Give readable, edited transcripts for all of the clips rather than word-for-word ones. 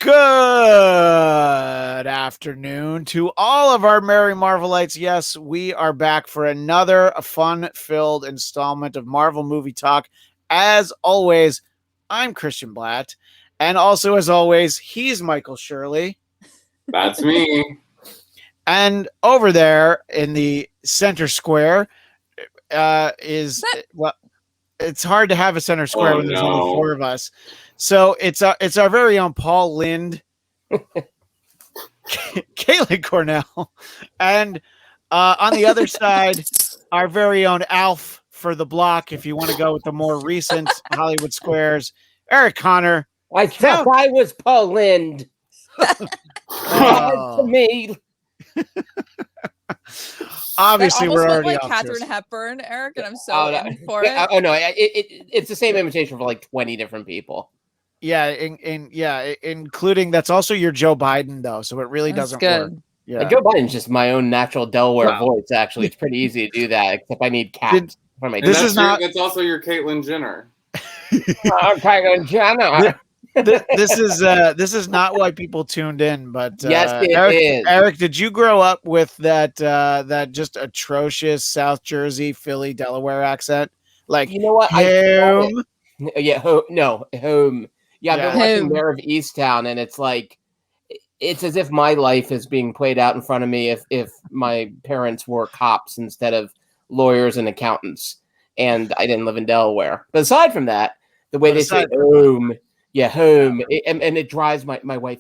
Good afternoon to all of our merry Marvelites. Yes, we are back for another fun-filled installment of Marvel Movie Talk. As always, I'm Christian Bladt, and also as always, he's Michael Shirley. That's me. And over there in the center square it's hard to have a center square when there's only four of us. So it's our very own Paul Lind, Kaitlin Cornelle, and on the other side, our very own Alf for the block. If you want to go with the more recent Hollywood squares, Eric Conner. I thought I was Paul Lind. To me. Obviously, that we're almost already like off Katharine this. Hepburn, Eric, and I'm so in for it. Oh no, it's the same imitation for like 20 different people. Yeah, including that's also your Joe Biden though, so it really doesn't work. Yeah, Joe Biden's just my own natural Delaware voice. Actually, it's pretty easy to do that, except I need cats for my. That's also your Caitlyn Jenner. Caitlyn Jenner. This is not why people tuned in, but yes, it is. Eric, did you grow up with that just atrocious South Jersey, Philly, Delaware accent? Like, you know what? Home? Home. Yeah, home. Yeah, I've been watching Mayor of Easttown, and it's like it's as if my life is being played out in front of me if my parents were cops instead of lawyers and accountants, and I didn't live in Delaware. But aside from that, the way they say home. Yeah, home, and it drives my wife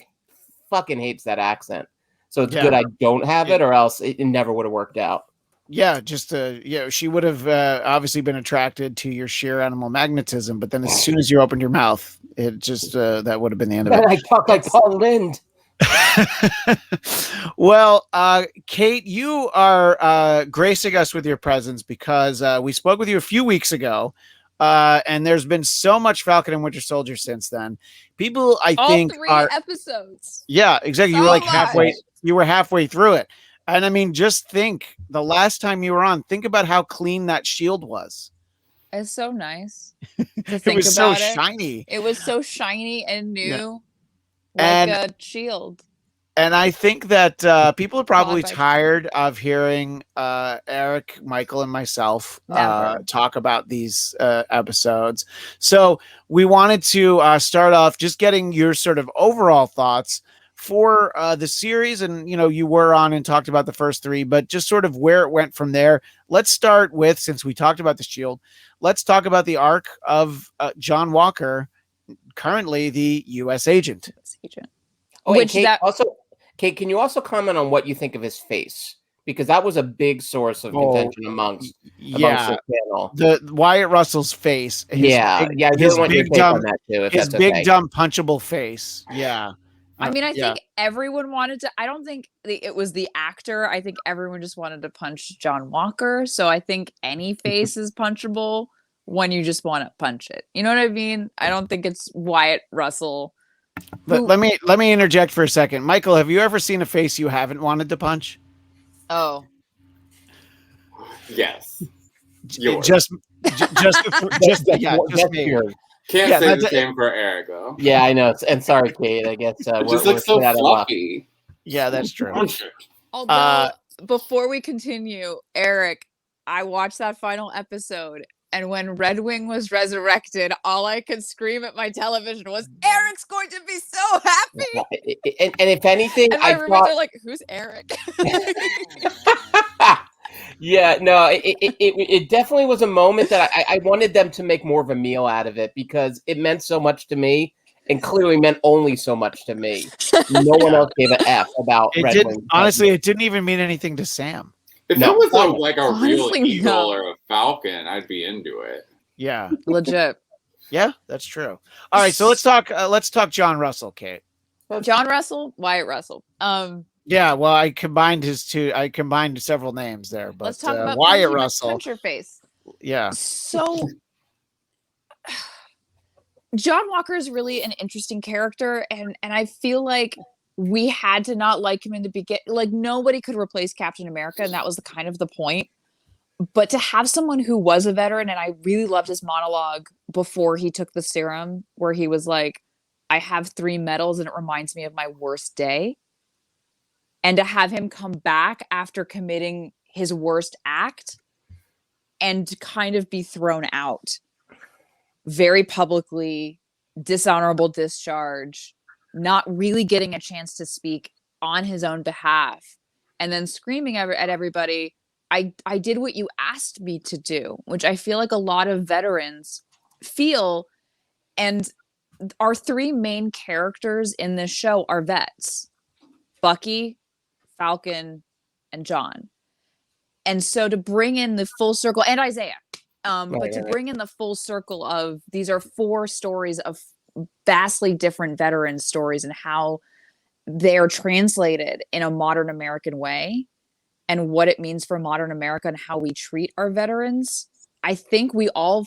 fucking hates that accent. So it's good I don't have it, or else it never would have worked out. Yeah, just she would have obviously been attracted to your sheer animal magnetism, but then as soon as you opened your mouth, it just that would have been the end of it. I talk like Paul Lind. Well, Kate, you are gracing us with your presence because we spoke with you a few weeks ago. And there's been so much Falcon and Winter Soldier since then. People, I think, all 3 episodes. Yeah, exactly. So you were like halfway. You were halfway through it, and I mean, just think the last time you were on. Think about how clean that shield was. It's so nice. It was so shiny. It was so shiny and new, like a shield. And I think that people are probably tired of hearing Eric, Michael, and myself talk about these episodes. So we wanted to start off just getting your sort of overall thoughts for the series. And, you were on and talked about the first 3, but just sort of where it went from there. Let's start with, since we talked about the shield, let's talk about the arc of John Walker, currently the U.S. agent. Oh, Kate, can you also comment on what you think of his face? Because that was a big source of contention amongst the panel. The Wyatt Russell's face. His big dumb punchable face. Yeah. I mean, I think everyone wanted to. I don't think it was the actor. I think everyone just wanted to punch John Walker. So I think any face is punchable when you just want to punch it. You know what I mean? I don't think it's Wyatt Russell. Let me interject for a second. Michael, have you ever seen a face you haven't wanted to punch? Oh. Yes. Just me. Can't say the same for Eric, though. Yeah, I know. And sorry, Kate. I guess it just looks so fluffy. Yeah, that's true. Although, before we continue, Eric, I watched that final episode. And when Red Wing was resurrected, all I could scream at my television was, Eric's going to be so happy. And if anything, and my roommates are like, who's Eric? Yeah, no, it definitely was a moment that I wanted them to make more of a meal out of it because it meant so much to me and clearly meant only so much to me. No one else gave an F about Red Wing. Honestly, it didn't even mean anything to Sam. If it was a real eagle or a falcon, I'd be into it. Yeah, legit. Yeah, that's true. All right, so let's talk John Russell, Kate. John Russell, Wyatt Russell. Yeah, well, I combined several names there, but let's talk about Wyatt Russell. Punch your face. Yeah. So John Walker is really an interesting character, and I feel like we had to not like him in the beginning. Like, nobody could replace Captain America, and that was kind of the point. But to have someone who was a veteran, and I really loved his monologue before he took the serum, where he was like, I have 3 medals and it reminds me of my worst day. And to have him come back after committing his worst act and kind of be thrown out very publicly, dishonorable discharge, not really getting a chance to speak on his own behalf, and then screaming at everybody, I did what you asked me to do, which I feel like a lot of veterans feel. And our 3 main characters in this show are vets: Bucky, Falcon, and John. And so to bring in the full circle, and Isaiah, but to bring in the full circle of, these are 4 stories of vastly different veteran stories and how they're translated in a modern American way and what it means for modern America and how we treat our veterans. I think we all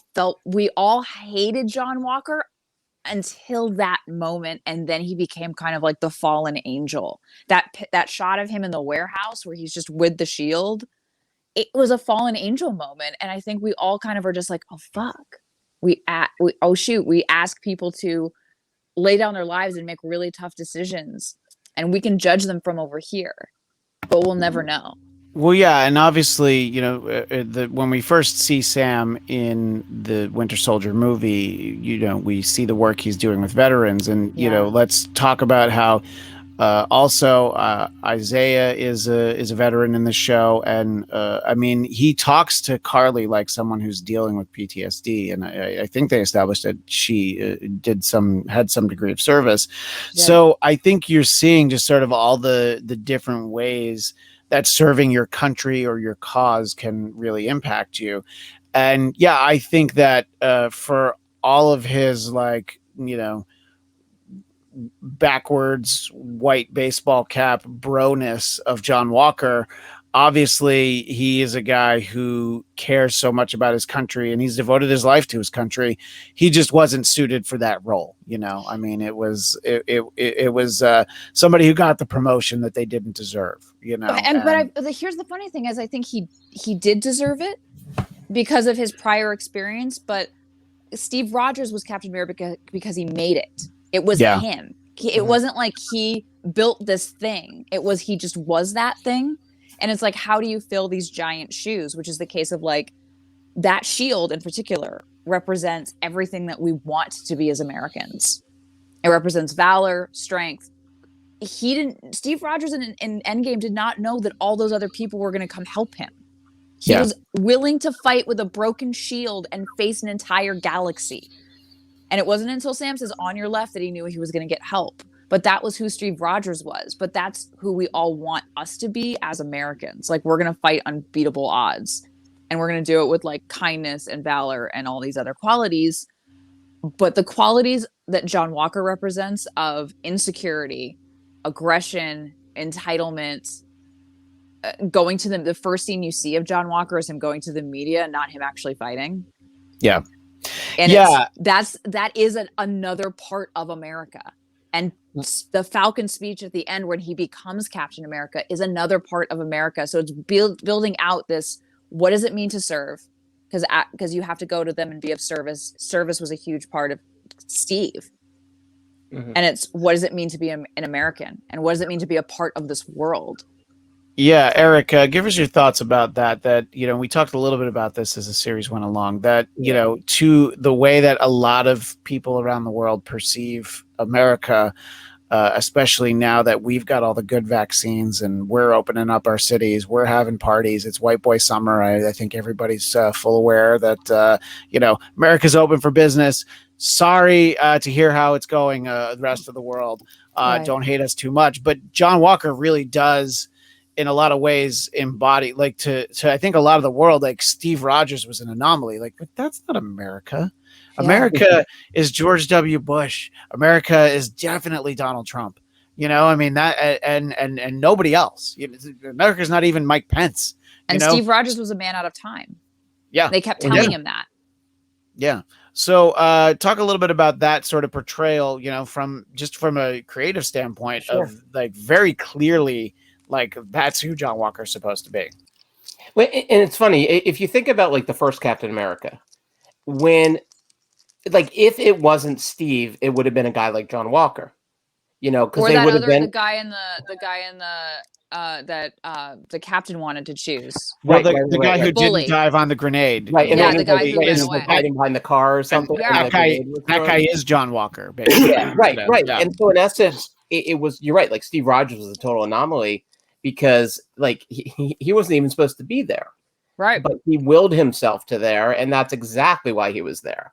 hated John Walker until that moment, and then he became kind of like the fallen angel. That shot of him in the warehouse where he's just with the shield, it was a fallen angel moment. And I think we all kind of are just like, oh fuck, oh shoot, we ask people to lay down their lives and make really tough decisions, and we can judge them from over here, but we'll never know. Well, yeah, and obviously, when we first see Sam in the Winter Soldier movie, we see the work he's doing with veterans, and let's talk about how also Isaiah is a veteran in the show, and I mean, he talks to Carly like someone who's dealing with PTSD, and I think they established that she had some degree of service. Yeah. So I think you're seeing just sort of all the different ways that serving your country or your cause can really impact you. And yeah, I think that for all of his backwards white baseball cap broness of John Walker, obviously he is a guy who cares so much about his country and he's devoted his life to his country. He just wasn't suited for that role. I mean, it was somebody who got the promotion that they didn't deserve, But here's the funny thing is, I think he did deserve it because of his prior experience, but Steve Rogers was Captain America because he made it. It was him. It wasn't like he built this thing. It was, he just was that thing. And it's like, how do you fill these giant shoes? Which is the case of that shield in particular represents everything that we want to be as Americans. It represents valor, strength. Steve Rogers in Endgame did not know that all those other people were going to come help him. He was willing to fight with a broken shield and face an entire galaxy. And it wasn't until Sam says, on your left, that he knew he was going to get help. But that was who Steve Rogers was. But that's who we all want us to be as Americans. We're going to fight unbeatable odds. And we're going to do it with kindness and valor and all these other qualities. But the qualities that John Walker represents of insecurity, aggression, entitlement, going to the first scene you see of John Walker is him going to the media, not him actually fighting. Yeah. And that is another part of America. And the Falcon speech at the end when he becomes Captain America is another part of America. So it's building out this, what does it mean to serve? Because you have to go to them and be of service. Service was a huge part of Steve. Mm-hmm. And it's, what does it mean to be an American? And what does it mean to be a part of this world? Yeah, Eric, give us your thoughts about that, we talked a little bit about this as the series went along, that, to the way that a lot of people around the world perceive America, especially now that we've got all the good vaccines and we're opening up our cities, we're having parties, it's white boy summer. I think everybody's full aware that, America's open for business. Sorry to hear how it's going, the rest of the world. Right. Don't hate us too much. But John Walker really does, in a lot of ways, embody to I think a lot of the world, Steve Rogers was an anomaly. But that's not America. Yeah. America is George W. Bush. America is definitely Donald Trump. I mean, that and nobody else. America's not even Mike Pence. And Steve Rogers was a man out of time. Yeah. They kept telling him that. Yeah. So talk a little bit about that sort of portrayal, from a creative standpoint. Sure. Of very clearly, that's who John Walker is supposed to be. Well, and it's funny if you think about the first Captain America, when like if it wasn't Steve, it would have been a guy like John Walker, because they would have been the guy in the captain wanted to choose. Well, the guy who didn't dive on the grenade. Right. And the guy who ran away. Hiding behind the car or something. That guy is John Walker, basically. Yeah, right. Yeah. And so in essence, it was, you're right, like Steve Rogers was a total anomaly because like he wasn't even supposed to be there. Right. But he willed himself to there, and that's exactly why he was there.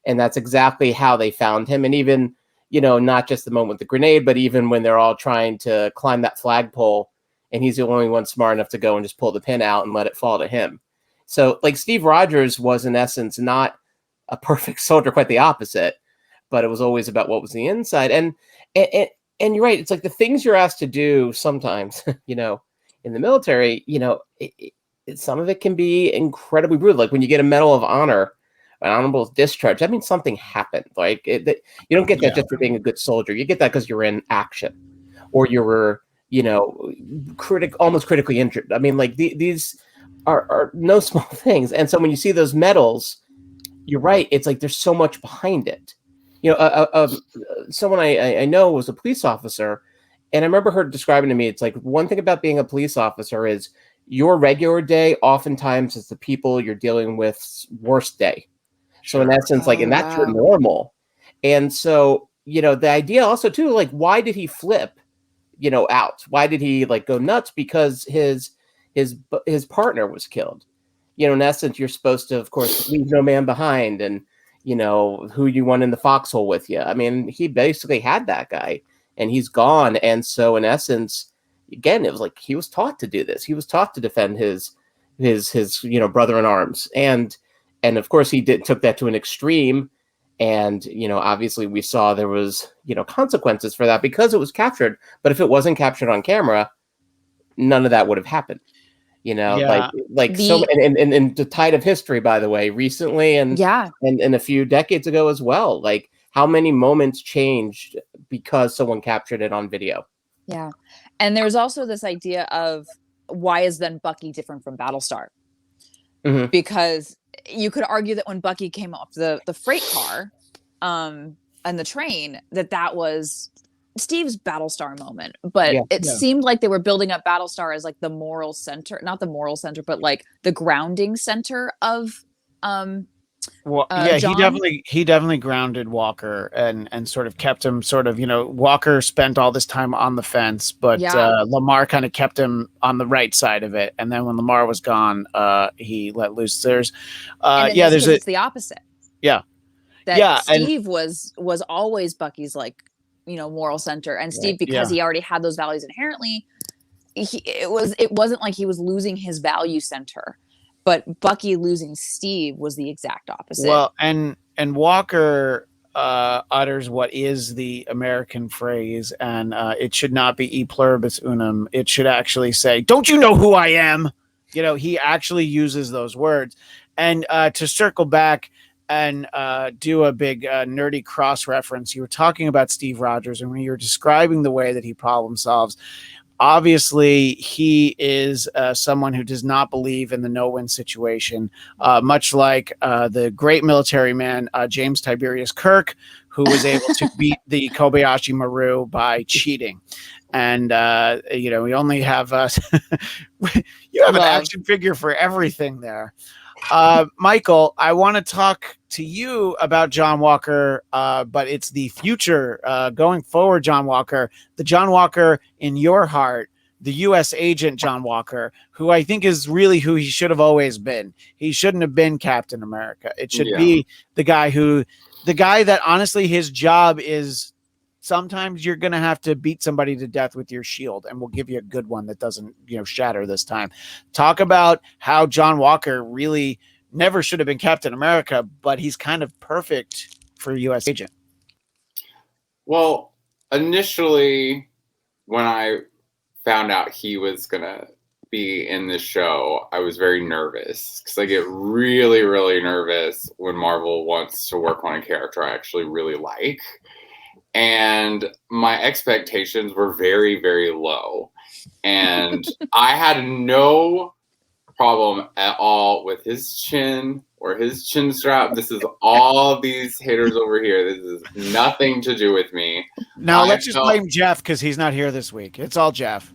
And that's exactly how they found him. And even, not just the moment with the grenade, but even when they're all trying to climb that flagpole and he's the only one smart enough to go and just pull the pin out and let it fall to him. So like Steve Rogers was in essence not a perfect soldier, quite the opposite, but it was always about what was the inside. And you're right. It's like the things you're asked to do sometimes, in the military, some of it can be incredibly brutal. Like when you get a Medal of Honor, an honorable discharge, that means something happened. Like you don't get that just for being a good soldier. You get that because you're in action or you were, almost critically injured. I mean, like these are no small things. And so when you see those medals, you're right. It's like there's so much behind it. Someone I know was a police officer, and I remember her describing to me, it's like one thing about being a police officer is your regular day oftentimes is the people you're dealing with worst day. So in essence, that's your normal. And so, the idea also too, like, why did he flip, out? Why did he go nuts? Because his partner was killed. In essence, you're supposed to, of course, leave no man behind and, who you want in the foxhole with you. I mean, he basically had that guy and he's gone. And so in essence, again, it was like he was taught to do this. He was taught to defend his brother in arms. And of course he took that to an extreme. And, obviously we saw there was, consequences for that because it was captured. But if it wasn't captured on camera, none of that would have happened. So and the tide of history, by the way, recently and a few decades ago as well, like how many moments changed because someone captured it on video. Yeah. And there's also this idea of why is then Bucky different from Battlestar? Mm-hmm. Because you could argue that when Bucky came off the freight car and the train, that was Steve's Battlestar moment, but it seemed like they were building up Battlestar as like the moral center, not the moral center, but like the grounding center of John. he definitely grounded Walker and sort of kept him Walker spent all this time on the fence, but Lamar kind of kept him on the right side of it, and then when Lamar was gone, he let loose. It's the opposite. Steve was always Bucky's moral center, and Steve, because he already had those values inherently, it wasn't like he was losing his value center, but Bucky losing Steve was the exact opposite. Well, and Walker utters what is the American phrase, and it should not be e pluribus unum. It should actually say, "Don't you know who I am?" He actually uses those words. And to circle back and do a big nerdy cross reference. You were talking about Steve Rogers, and when you were describing the way that he problem solves, obviously he is someone who does not believe in the no-win situation, much like the great military man, James Tiberius Kirk, who was able to beat the Kobayashi Maru by cheating. And, we only have you have an action figure for everything there. Michael, I want to talk to you about John Walker, but it's the future going forward, John Walker, the John Walker in your heart, the U.S. agent John Walker, who I think is really who he should have always been. He shouldn't have been Captain America. It should be the guy that honestly his job is sometimes you're going to have to beat somebody to death with your shield, and we'll give you a good one that doesn't, shatter this time. Talk about how John Walker really never should have been Captain America, but he's kind of perfect for a U.S. agent. Well, initially, when I found out he was going to be in this show, I was very nervous because I get really, really nervous when Marvel wants to work on a character I actually really like. And my expectations were very, very low. And I had no problem at all with his chin or his chin strap. This is all these haters over here. This is nothing to do with me. No, let's just blame Jeff because he's not here this week. It's all Jeff.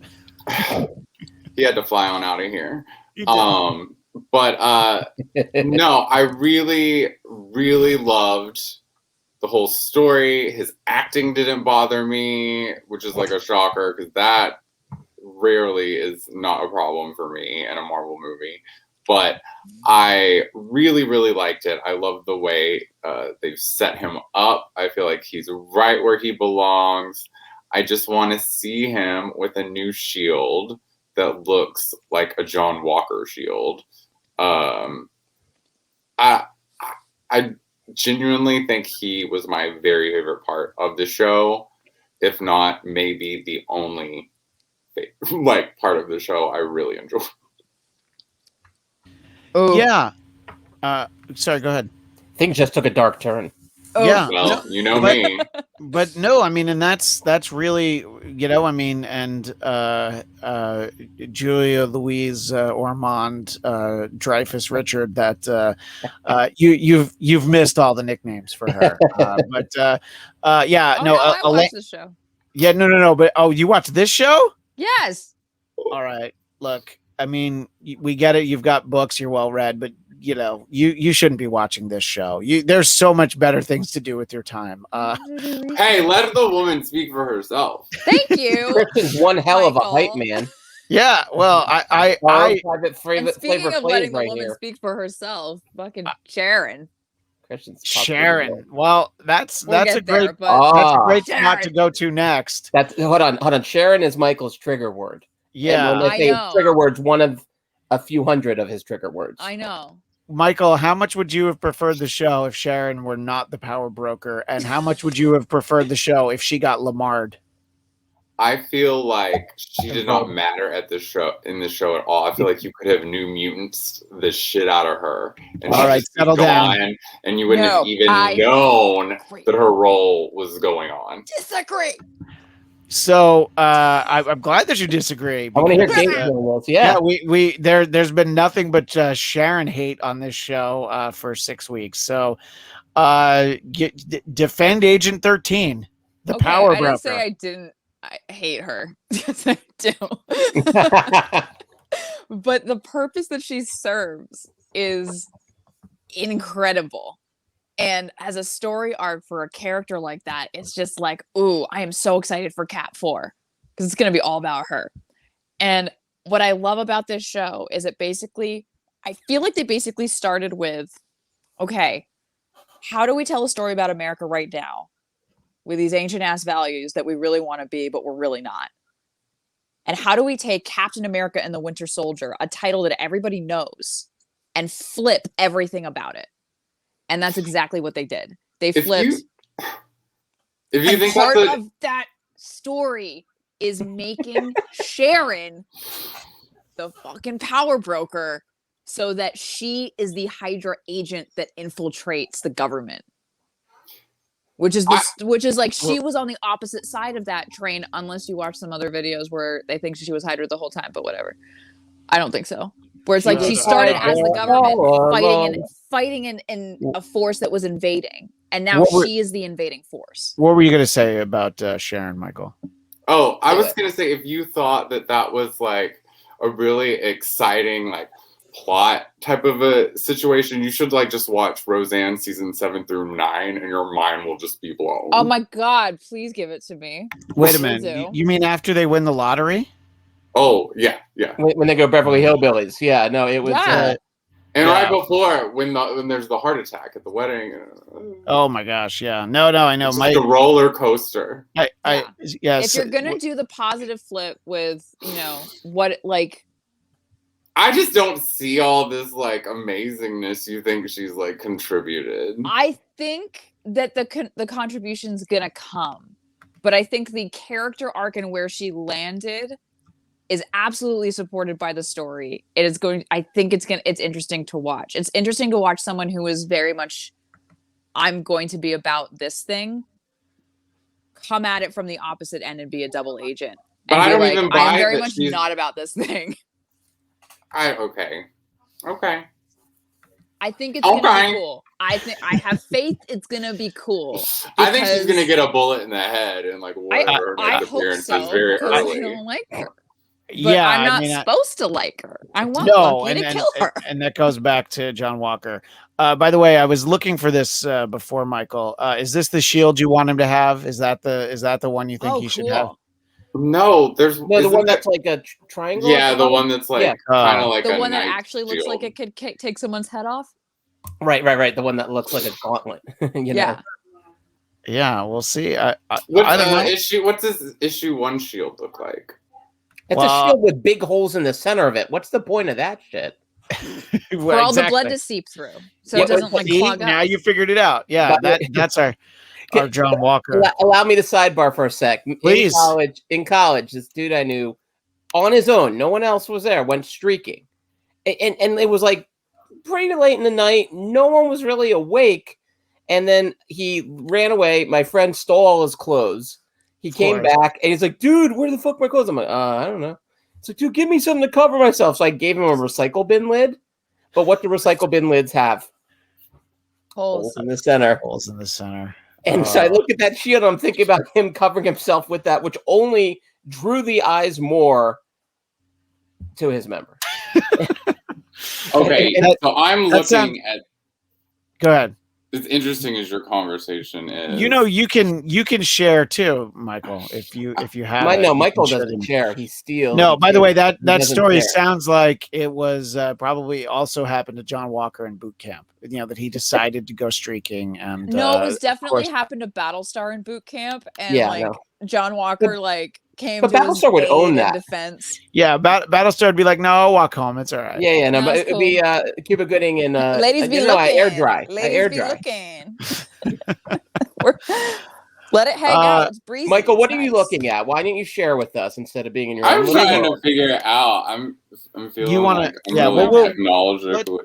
He had to fly on out of here. But no, I really, really loved the whole story. His acting didn't bother me, which is like a shocker because that rarely is not a problem for me in a Marvel movie. But I really, really liked it. I love the way they've set him up. I feel like he's right where he belongs. I just want to see him with a new shield that looks like a John Walker shield. I genuinely think he was my very favorite part of the show, if not maybe the only part of the show I really enjoyed. Oh yeah. Sorry, go ahead. Things just took a dark turn. Oh. Yeah. Well, you know me. But no, I mean, and that's really, I mean, and Julia Louise Ormond, Dreyfus Richard, that you've missed all the nicknames for her. I watched the show. Yeah, no. But you watched this show? Yes. All right. Look, I mean, we get it. You've got books. You're well read, but you shouldn't be watching this show. There's so much better things to do with your time. Hey, let the woman speak for herself. Thank you. Christian's one hell of a hype man. Yeah, well, I speaking of letting the woman speak for herself, fucking Sharon. Sharon. Well, that's a great spot to go to next. Hold on. Sharon is Michael's trigger word. Yeah, and when they say trigger words, one of a few hundred of his trigger words. I know. Michael, how much would you have preferred the show if Sharon were not the power broker? And how much would you have preferred the show if she got Lamar'd? I feel like she did not matter in the show at all. I feel like you could have New Mutants the shit out of her. And all right, settle down. And you wouldn't have even known that her role was going on. Disagree. So I'm glad that you disagree. I want to hear Gates. Yeah, there's been nothing but Sharon hate on this show for 6 weeks. So defend Agent 13, the power broker. I didn't say I hate her. Yes, I do. But the purpose that she serves is incredible. And as a story arc for a character like that, it's just like, ooh, I am so excited for Cat 4 because it's going to be all about her. And what I love about this show is I feel like they basically started with, okay, how do we tell a story about America right now with these ancient ass values that we really want to be, but we're really not? And how do we take Captain America and the Winter Soldier, a title that everybody knows, and flip everything about it? And that's exactly what they did. They flipped. If you think part of that story is making Sharon the fucking power broker so that she is the Hydra agent that infiltrates the government. Which is like she was on the opposite side of that train, unless you watch some other videos where they think she was Hydra the whole time, but whatever. I don't think so. Where it's like she started as the government fighting in a force that was invading, and now she is the invading force. What were you going to say about Sharon, Michael? Oh, I was going to say, if you thought that was like a really exciting plot type of a situation, you should just watch Roseanne season 7 through 9, and your mind will just be blown. Oh my God! Please give it to me. Wait a minute. You mean after they win the lottery? Oh, yeah. When they go Beverly Hillbillies. Yeah, no, it was... and right before, when there's the heart attack at the wedding. Oh, my gosh, yeah. No, I know. It's the roller coaster. If you're going to do the positive flip with, I just don't see all this, amazingness you think she's, contributed. I think that the contribution's going to come. But I think the character arc and where she landed is absolutely supported by the story. I think it's interesting to watch. It's interesting to watch someone who is very much, I'm going to be about this thing, come at it from the opposite end and be a double agent. But I don't even buy I'm very much not about this thing. Okay. Okay. I think it's gonna be cool. I have faith it's gonna be cool. I think she's gonna get a bullet in the head and like whatever I hope so, very early. I don't like her. But yeah, I'm not supposed to like her. I want Bucky to kill her. And that goes back to John Walker. By the way, I was looking for this before, Michael. Is this the shield you want him to have? Is that the one you think he should have? No, there's the one that's like a triangle. Yeah, the one that's like kind of like the one that actually looks like it could take someone's head off. Right. The one that looks like a gauntlet. Yeah, we'll see. What's this issue 1 shield look like? It's a shield with big holes in the center of it. What's the point of that shit? For all the blood to seep through, so it doesn't clog up. Now you figured it out. Yeah, that's our John Walker. Allow me to sidebar for a sec. Please. In college, this dude I knew, on his own, no one else was there, went streaking, and it was like pretty late in the night. No one was really awake, and then he ran away. My friend stole all his clothes. He came back, and he's like, "Dude, where the fuck are my clothes?" I'm like, I don't know. It's like, dude, give me something to cover myself. So I gave him a recycle bin lid. But what do recycle bin lids have? Holes in the center. Holes in the center. And so I look at that shield, I'm thinking about him covering himself with that, which only drew the eyes more to his member. Okay, so I'm looking at. Go ahead. As interesting as your conversation is, you can share too, Michael. If you have, no, Michael doesn't share. He steals. No, by the way, that story sounds like it was probably also happened to John Walker in boot camp. That he decided to go streaking, and no, it was definitely happened to Battlestar in boot camp, and John Walker came. But Battlestar would own that defense. Yeah, Battlestar would be like, "No, I'll walk home. It's all right." Yeah, no, but it would be Cuba Gooding and ladies be looking. I air dry. Looking. Let it hang out. It's breezy. Michael, what are you looking at? Why didn't you share with us instead of being in your own? I'm trying to figure it out. I'm feeling. You want to? Yeah, we'll technological.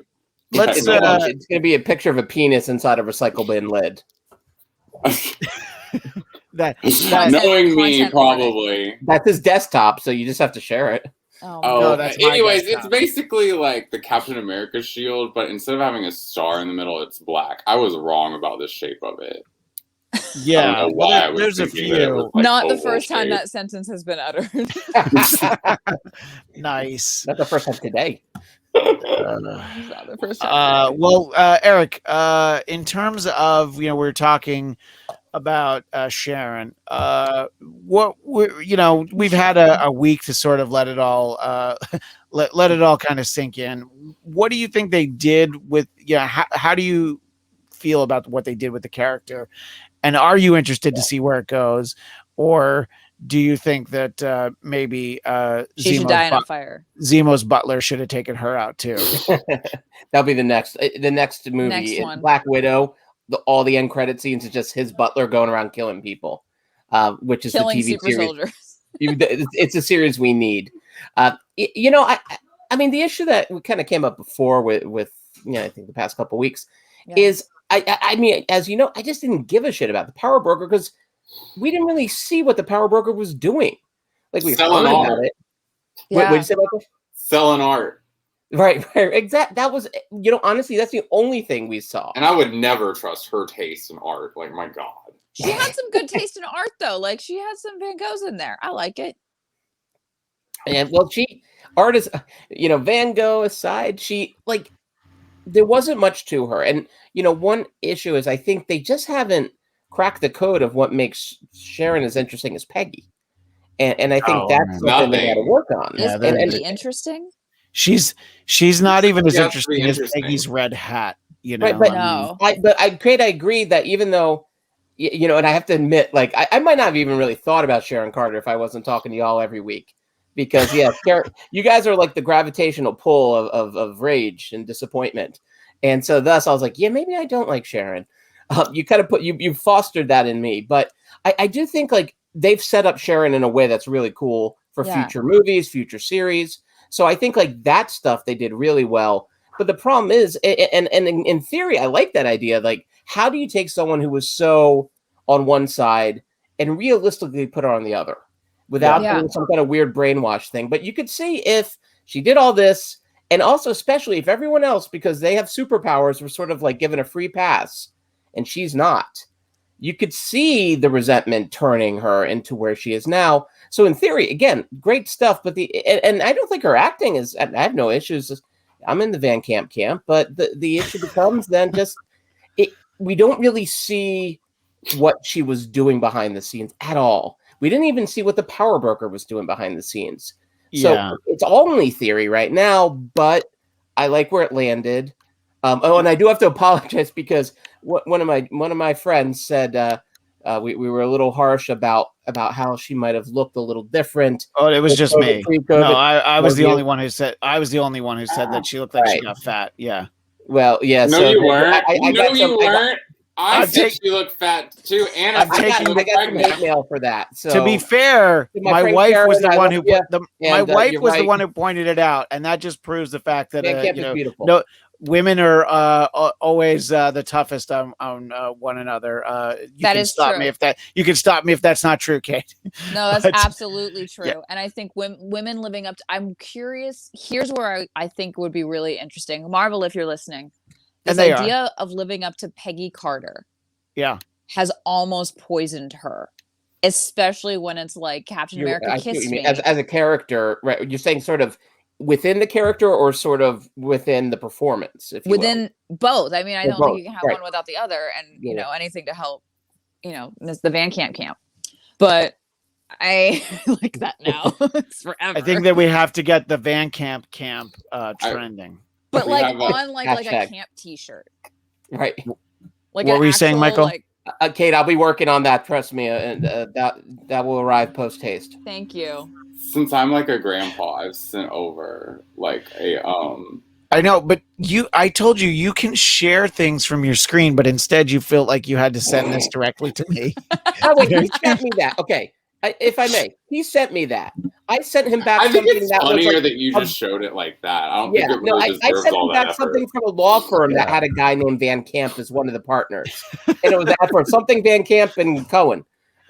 It's going to be a picture of a penis inside a recycle bin lid. that knowing me, probably. That's his desktop, so you just have to share it. No, anyways, it's basically like the Captain America shield, but instead of having a star in the middle, it's black. I was wrong about the shape of it. Yeah, there's a few. Not the first time that sentence has been uttered. Nice. Not the first time today. Not the first time. Eric, in terms of we're talking about Sharon. We've had a week to sort of let it all let it all kind of sink in. What do you think they did with? How do you feel about what they did with the character? And are you interested to see where it goes, or do you think that maybe she should die in a fire? Zemo's butler should have taken her out too. That'll be the next movie. Next one. Black Widow. All the end credit scenes is just his butler going around killing people, which is killing the TV super series. Soldiers. It's a series we need. I mean, the issue that we kind of came up before with I think the past couple of weeks is I mean, as you know, I just didn't give a shit about the power broker because we didn't really see what the power broker was doing. Like we selling heard about it. Yeah. What did you say about that? Selling art. Right. Exactly. That was, honestly, that's the only thing we saw. And I would never trust her taste in art. Like, my God. She had some good taste in art, though. Like, she had some Van Goghs in there. I like it. And art is, Van Gogh aside, there wasn't much to her. And, one issue is I think they just haven't cracked the code of what makes Sharon as interesting as Peggy. And I think that's something they got to work on. Is Peggy interesting? She's not even as interesting as Peggy's red hat, Right, but no. I agree that even though, and I have to admit, I might not have even really thought about Sharon Carter if I wasn't talking to y'all every week. Because, Sharon, you guys are like the gravitational pull of rage and disappointment. And so thus I was like, maybe I don't like Sharon. You kind of you fostered that in me. But I do think they've set up Sharon in a way that's really cool for future movies, future series. So I think that stuff they did really well. But the problem is, and in theory, I like that idea. How do you take someone who was so on one side and realistically put her on the other without doing some kind of weird brainwash thing? But you could see if she did all this And also, especially if everyone else, because they have superpowers, were sort of like given a free pass, and she's not. You could see the resentment turning her into where she is now. So in theory, again, great stuff. But and I don't think her acting is. I have no issues. I'm in the Van Camp, but the issue becomes then just we don't really see what she was doing behind the scenes at all. We didn't even see what the power broker was doing behind the scenes. So it's only theory right now, but I like where it landed. And I do have to apologize because one of my friends said we were a little harsh about how she might have looked a little different. Oh, it was just me. No, I was the only one who said that she looked like she got fat. Yeah. Well, yeah. No, so you weren't. You weren't. I said she looked fat too, and I got some hate mail for that. So to be fair, my wife was the one who the one who pointed it out, and that just proves the fact that no women are always the toughest on one another. You can stop me if that's not true, Kate. No, that's absolutely true. Yeah. And I think women living up to, I'm curious. Here's where I think would be really interesting. Marvel, if you're listening. This idea of living up to Peggy Carter has almost poisoned her, especially when it's like Captain America kissed me. As a character, right? You're saying sort of within the character or sort of within the performance? Within both. I mean, I don't think you can have one without the other, and you know, anything to help, miss the Van Camp. But I like that now. It's forever. I think that we have to get the Van Camp trending. But like on like a camp T-shirt, right? Like what were you saying, Michael? Kate, I'll be working on that. Trust me, and that will arrive post haste. Thank you. Since I'm like a grandpa, I've sent over like a I know, but I told you can share things from your screen, but instead you felt like you had to send this directly to me. Oh wait, he sent me that. Okay. If I may, he sent me that. I sent him back. I think it's funnier that you just showed it like that. I don't think it really deserves all that effort. I sent him back something from a law firm that had a guy named Van Camp as one of the partners, and it was for something Van Camp and Cohen.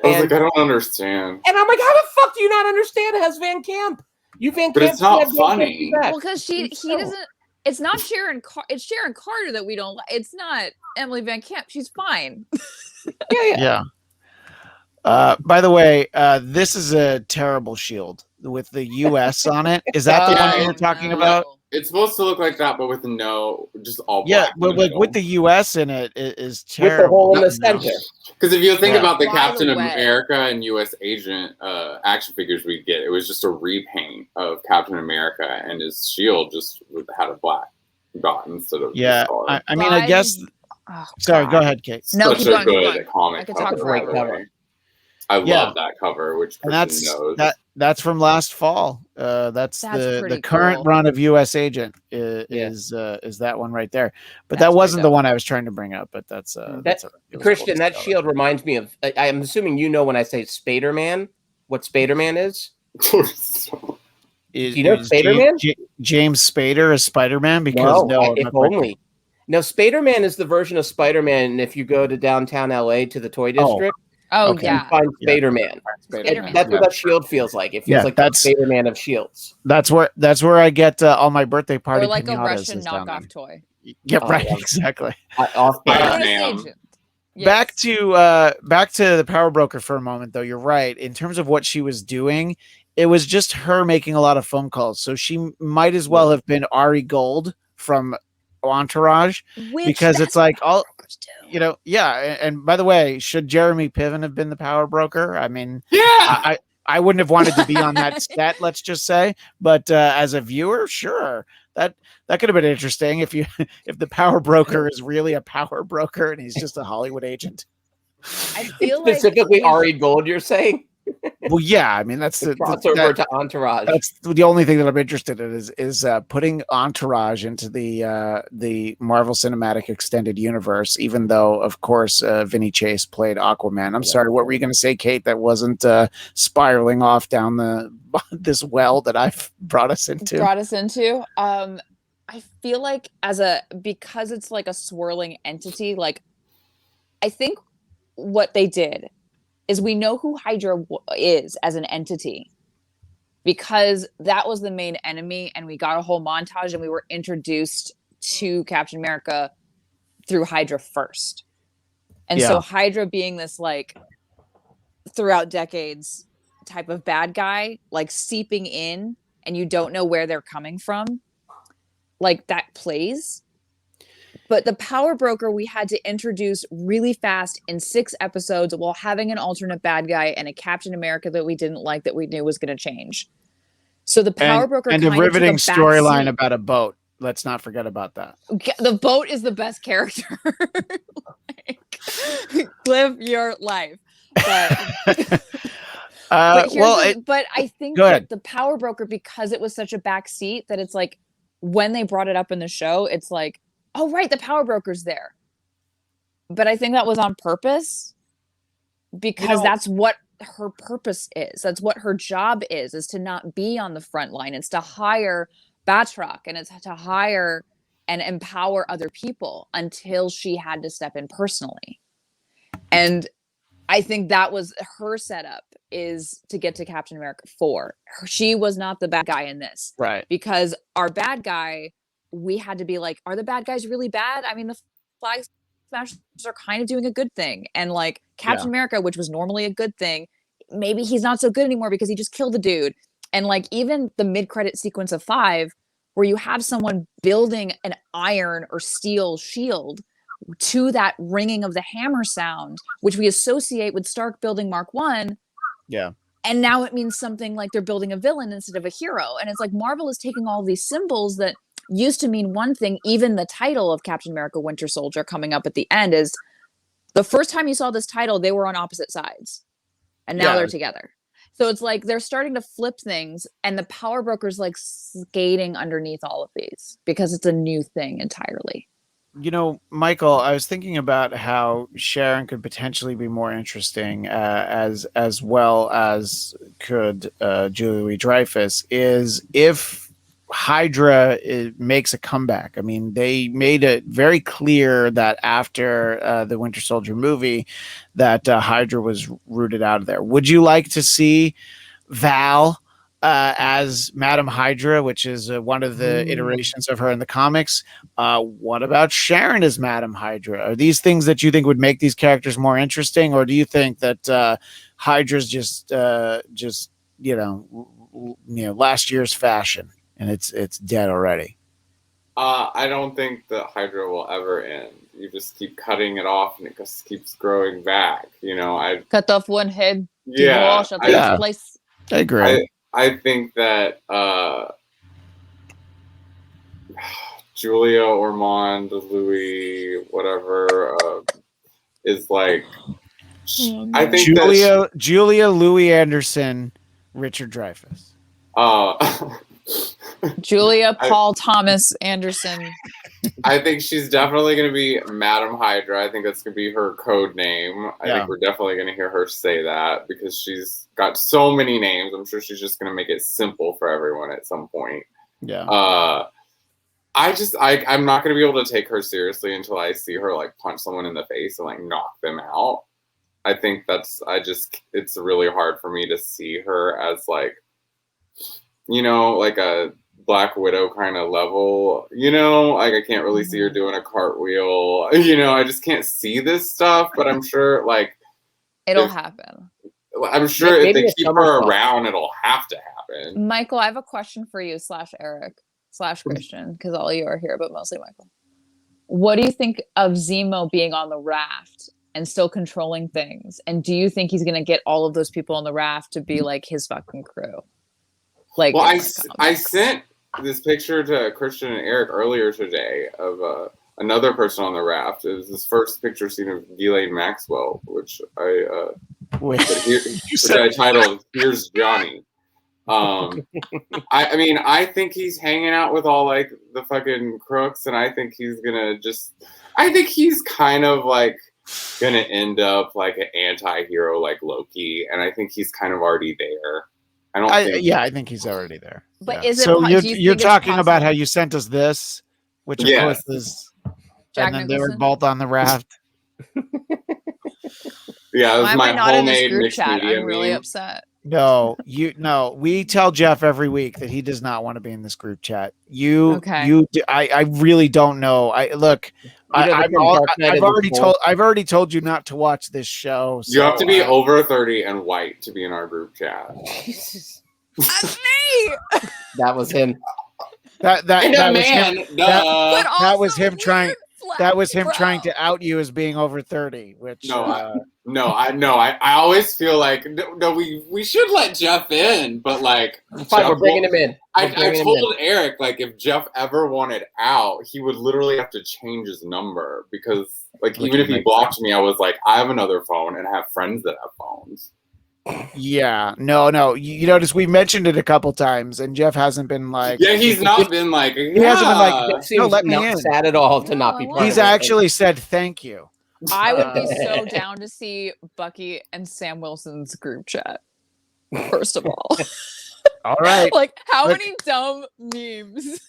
I was like, I don't understand. And I'm like, how the fuck do you not understand? It has Van Camp. You Van Camp. But it's not funny. Well, because he doesn't. It's not Sharon. It's Sharon Carter that we don't like. It's not Emily Van Camp. She's fine. Yeah. By the way, this is a terrible shield with the US on it. Is that the one you were talking about? It's supposed to look like that, but with just all black. Yeah, but with the US in it is terrible. With the hole in the center. Because if you think about the Captain America and US Agent action figures we get, it was just a repaint of Captain America, and his shield just had a black dot instead of I mean, I guess. Sorry, go ahead, Kate. No, such a good comic I could talk forever. I love that cover, which Kristen knows. That's from last fall. That's the current run of US Agent is that one right there. But that wasn't the one I was trying to bring up. But that's Christian. That shield reminds me of. I'm assuming you know when I say Spider-Man, what Spider-Man is. Do you know Spider-Man? James Spader is Spider-Man because if only. No, Spider-Man is the version of Spider-Man. If you go to downtown LA to the toy district. Oh, you can find Spider-Man. That's what that shield feels like. It feels like the Spider-Man of shields. That's where I get all my birthday party. Or like a Russian knockoff toy. Yeah, right. Exactly. Back to the power broker for a moment, though. You're right. In terms of what she was doing, it was just her making a lot of phone calls. So she might as well have been Ari Gold from Entourage, because it's like all. And by the way, should Jeremy Piven have been the power broker? I mean, I wouldn't have wanted to be on that set, let's just say. But as a viewer, sure, that could have been interesting if the power broker is really a power broker and he's just a Hollywood agent. I feel specifically Ari Gold, you're saying? Well, yeah, I mean that's the crossover to Entourage. That's the only thing that I'm interested in is putting Entourage into the Marvel Cinematic Extended Universe. Even though, of course, Vinny Chase played Aquaman. I'm sorry, what were you going to say, Kate? That wasn't spiraling off down this well that I've brought us into. I feel like because it's like a swirling entity. Like, I think what they did is we know who Hydra is as an entity. because that was the main enemy, and we got a whole montage, and we were introduced to Captain America through Hydra first. And so Hydra being this like throughout decades type of bad guy, like seeping in, and you don't know where they're coming from, like that plays. But the power broker we had to introduce really fast in 6 episodes while having an alternate bad guy and a Captain America that we didn't like, that we knew was going to change. So the power broker and a riveting storyline about a boat. Let's not forget about that. The boat is the best character. Like, live your life. But, but I think that the power broker, because it was such a back seat, that it's like when they brought it up in the show, it's like, oh, right, the power broker's there. But I think that was on purpose, because that's what her purpose is. That's what her job is to not be on the front line. It's to hire Batroc, and it's to hire and empower other people until she had to step in personally. And I think that was her setup, is to get to Captain America 4. She was not the bad guy in this. Right. Because our bad guy, we had to be like, are the bad guys really bad? I mean, the Flag Smashers are kind of doing a good thing. And like Captain America, which was normally a good thing, maybe he's not so good anymore because he just killed the dude. And like even the mid-credit sequence of 5, where you have someone building an iron or steel shield to that ringing of the hammer sound, which we associate with Stark building Mark 1. Yeah. And now it means something like they're building a villain instead of a hero. And it's like Marvel is taking all these symbols that used to mean one thing. Even the title of Captain America Winter Soldier coming up at the end is the first time you saw this title, they were on opposite sides. And now they're together. So it's like they're starting to flip things, and the power broker's like skating underneath all of these because it's a new thing entirely. You know, Michael, I was thinking about how Sharon could potentially be more interesting, as well as could Julia Louis-Dreyfus, is if Hydra makes a comeback. I mean, they made it very clear that after the Winter Soldier movie that Hydra was rooted out of there. Would you like to see Val as Madam Hydra, which is one of the iterations of her in the comics? What about Sharon as Madam Hydra? Are these things that you think would make these characters more interesting, or do you think that Hydra's just last year's fashion and it's dead already? I don't think that Hydra will ever end. You just keep cutting it off, and it just keeps growing back. I cut off one head. Place. I agree. I think that Julia Ormond, Louis, whatever, is like. I think Julia Louis Anderson, Richard Dreyfuss. Julia Paul Thomas Anderson. I think she's definitely going to be Madam Hydra. I think that's going to be her code name. I think we're definitely going to hear her say that because she's got so many names. I'm sure she's just going to make it simple for everyone at some point. Yeah. I'm not going to be able to take her seriously until I see her like punch someone in the face and like knock them out. I think it's really hard for me to see her as like, like a Black Widow kind of level, like I can't really see her doing a cartwheel, I just can't see this stuff, but I'm sure like it'll happen. I'm sure if they keep her around, it'll have to happen. Michael, I have a question for you /Eric /Christian, because all you are here, but mostly Michael. What do you think of Zemo being on the raft and still controlling things? And do you think he's going to get all of those people on the raft to be like his fucking crew? Like, well, I sent this picture to Christian and Eric earlier today of another person on the raft. It was this first picture seen of Ghislaine Maxwell, which I titled "Here's Johnny." I mean, I think he's hanging out with all like the fucking crooks, and I think he's kind of like gonna end up like an anti-hero like Loki, and I think he's kind of already there. I think he's already there. But is it so? You're talking about how you sent us this, which of course is, Jack and then Nicholson? they were both on the raft. Yeah, it was my not in this homemade group mixed chat? media I'm really meme. upset. No, we tell Jeff every week that he does not want to be in this group chat. I really don't know. I've already told you not to watch this show. You have to be over 30 and white to be in our group chat. That's me. That was him. That was him trying. That was him trying to out you as being over 30. Which I always feel like we should let Jeff in, but like we're bringing him in. I told Eric, like, if Jeff ever wanted out, he would literally have to change his number because, like, even if he blocked me, I was like, I have another phone and I have friends that have phones. Yeah, no. You notice we mentioned it a couple times, and Jeff hasn't been like. Yeah, he's not been like. He hasn't been like. No, let me in. Sad at all to not be part of it. He's actually said thank you. I would be so down to see Bucky and Sam Wilson's group chat. First of all. All right. Like, how many dumb memes?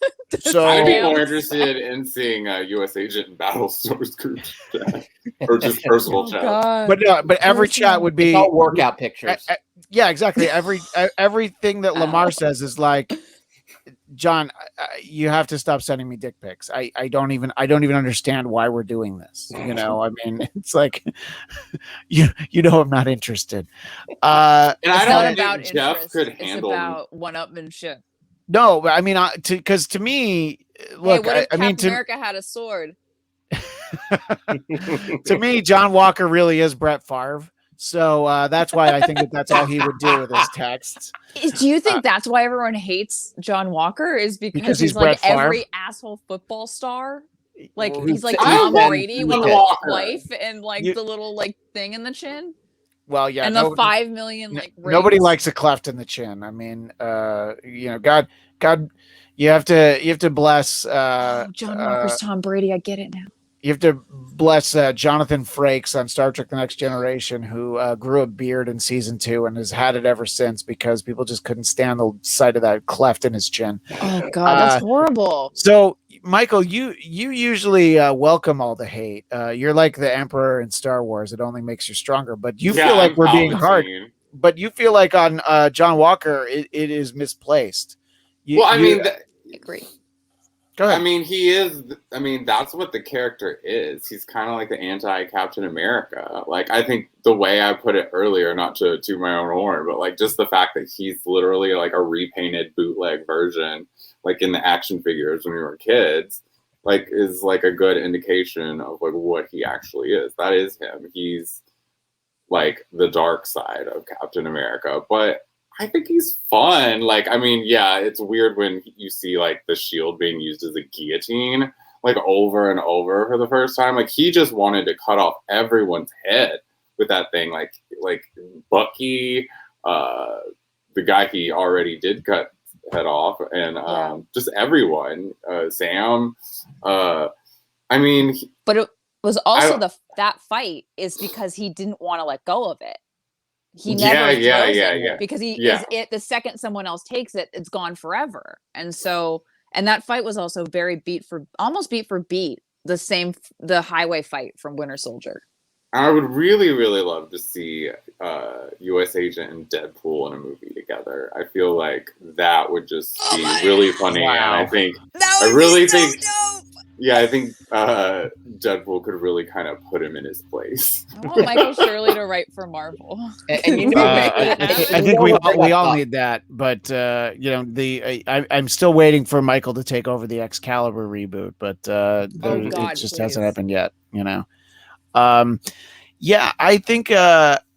So I'd be more interested in seeing U.S. Agent and Battlestar's group chat, or just personal chat. God. But every chat would be all workout pictures. Yeah, exactly. Everything that Lamar says is like, John, you have to stop sending me dick pics. I don't even understand why we're doing this. You know, I mean, it's like, you know, I'm not interested. And I don't think Jeff could handle. It's about one-upmanship. No, but I mean, because to me, look, what if Captain America had a sword? To me, John Walker really is Brett Favre. So that's why I think that's all he would do with his texts. Do you think that's why everyone hates John Walker? Is because he's like every asshole football star? Like he's like Tom Brady with the wife and like the little like thing in the chin? Well, yeah. And the 5 million like rings. Nobody likes a cleft in the chin. I mean, you know, God, you have to bless John Walker's Tom Brady. I get it now. You have to bless Jonathan Frakes on Star Trek The Next Generation, who grew a beard in season 2 and has had it ever since because people just couldn't stand the sight of that cleft in his chin. Oh, God, that's horrible. So, Michael, you usually welcome all the hate. You're like the Emperor in Star Wars. It only makes you stronger. But you feel like we're being hard. But you feel like on John Walker, it is misplaced. I agree. Go ahead. I mean, he is. I mean, that's what the character is. He's kind of like the anti-Captain America. Like, I think the way I put it earlier, not to toot my own horn, but like just the fact that he's literally like a repainted bootleg version, like in the action figures when we were kids, like is like a good indication of like what he actually is. That is him. He's like the dark side of Captain America, but I think he's fun. Like, I mean, yeah, it's weird when you see like the shield being used as a guillotine, like over and over for the first time. Like, he just wanted to cut off everyone's head with that thing. Like Bucky, the guy he already did cut head off, and just everyone. Sam. I mean, but it was also that fight is because he didn't want to let go of it. He never because the second someone else takes it, it's gone forever. And that fight was also very almost beat for beat the highway fight from Winter Soldier. I would really, really love to see U.S. Agent and Deadpool in a movie together. I feel like that would just be really funny. Wow. And I think dope. Yeah, I think Deadpool could really kind of put him in his place. I want Michael Shirley to write for Marvel. And you know, I think we all need that. But you know, I'm still waiting for Michael to take over the Excalibur reboot, but it just hasn't happened yet. You know, yeah, I think.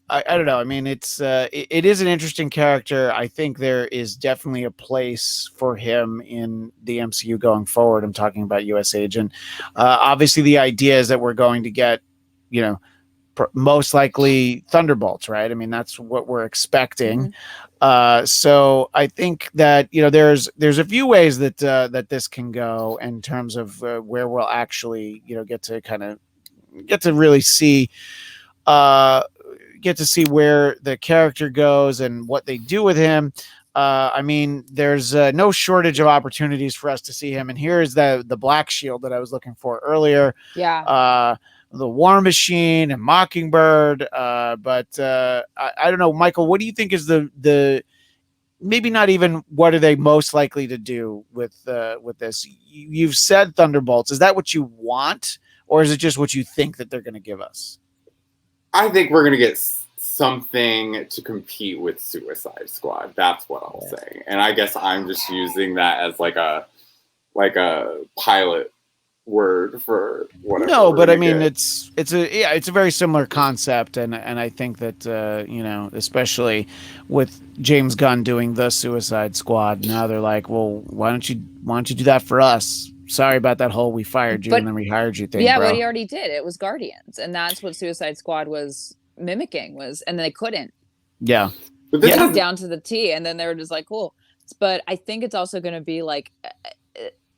I don't know. I mean, it is an interesting character. I think there is definitely a place for him in the MCU going forward. I'm talking about U.S. Agent. Obviously, the idea is that we're going to get, you know, most likely Thunderbolts, right? I mean, that's what we're expecting. Mm-hmm. So I think that, you know, there's a few ways that this can go in terms of where we'll actually, you know, get to really see. Get to see where the character goes and what they do with him. I mean, there's no shortage of opportunities for us to see him. And here is the Black Shield that I was looking for earlier. Yeah. the War Machine and Mockingbird. But I don't know, Michael, what do you think is the maybe not even what are they most likely to do with this? You've said Thunderbolts. Is that what you want, or is it just what you think that they're going to give us? I think we're going to get something to compete with Suicide Squad. That's what I'll say. And I guess I'm just using that as like a pilot word for whatever. No, but I mean, it's a very similar concept, and I think that especially with James Gunn doing the Suicide Squad, now they're like, well, why don't you do that for us? Sorry about that whole we fired you and then we hired you thing. Yeah, bro. but he already did. It was Guardians, and that's what Suicide Squad was mimicking, and they couldn't. Yeah, but this is down to the T, and then they were just like, cool. But I think it's also going to be like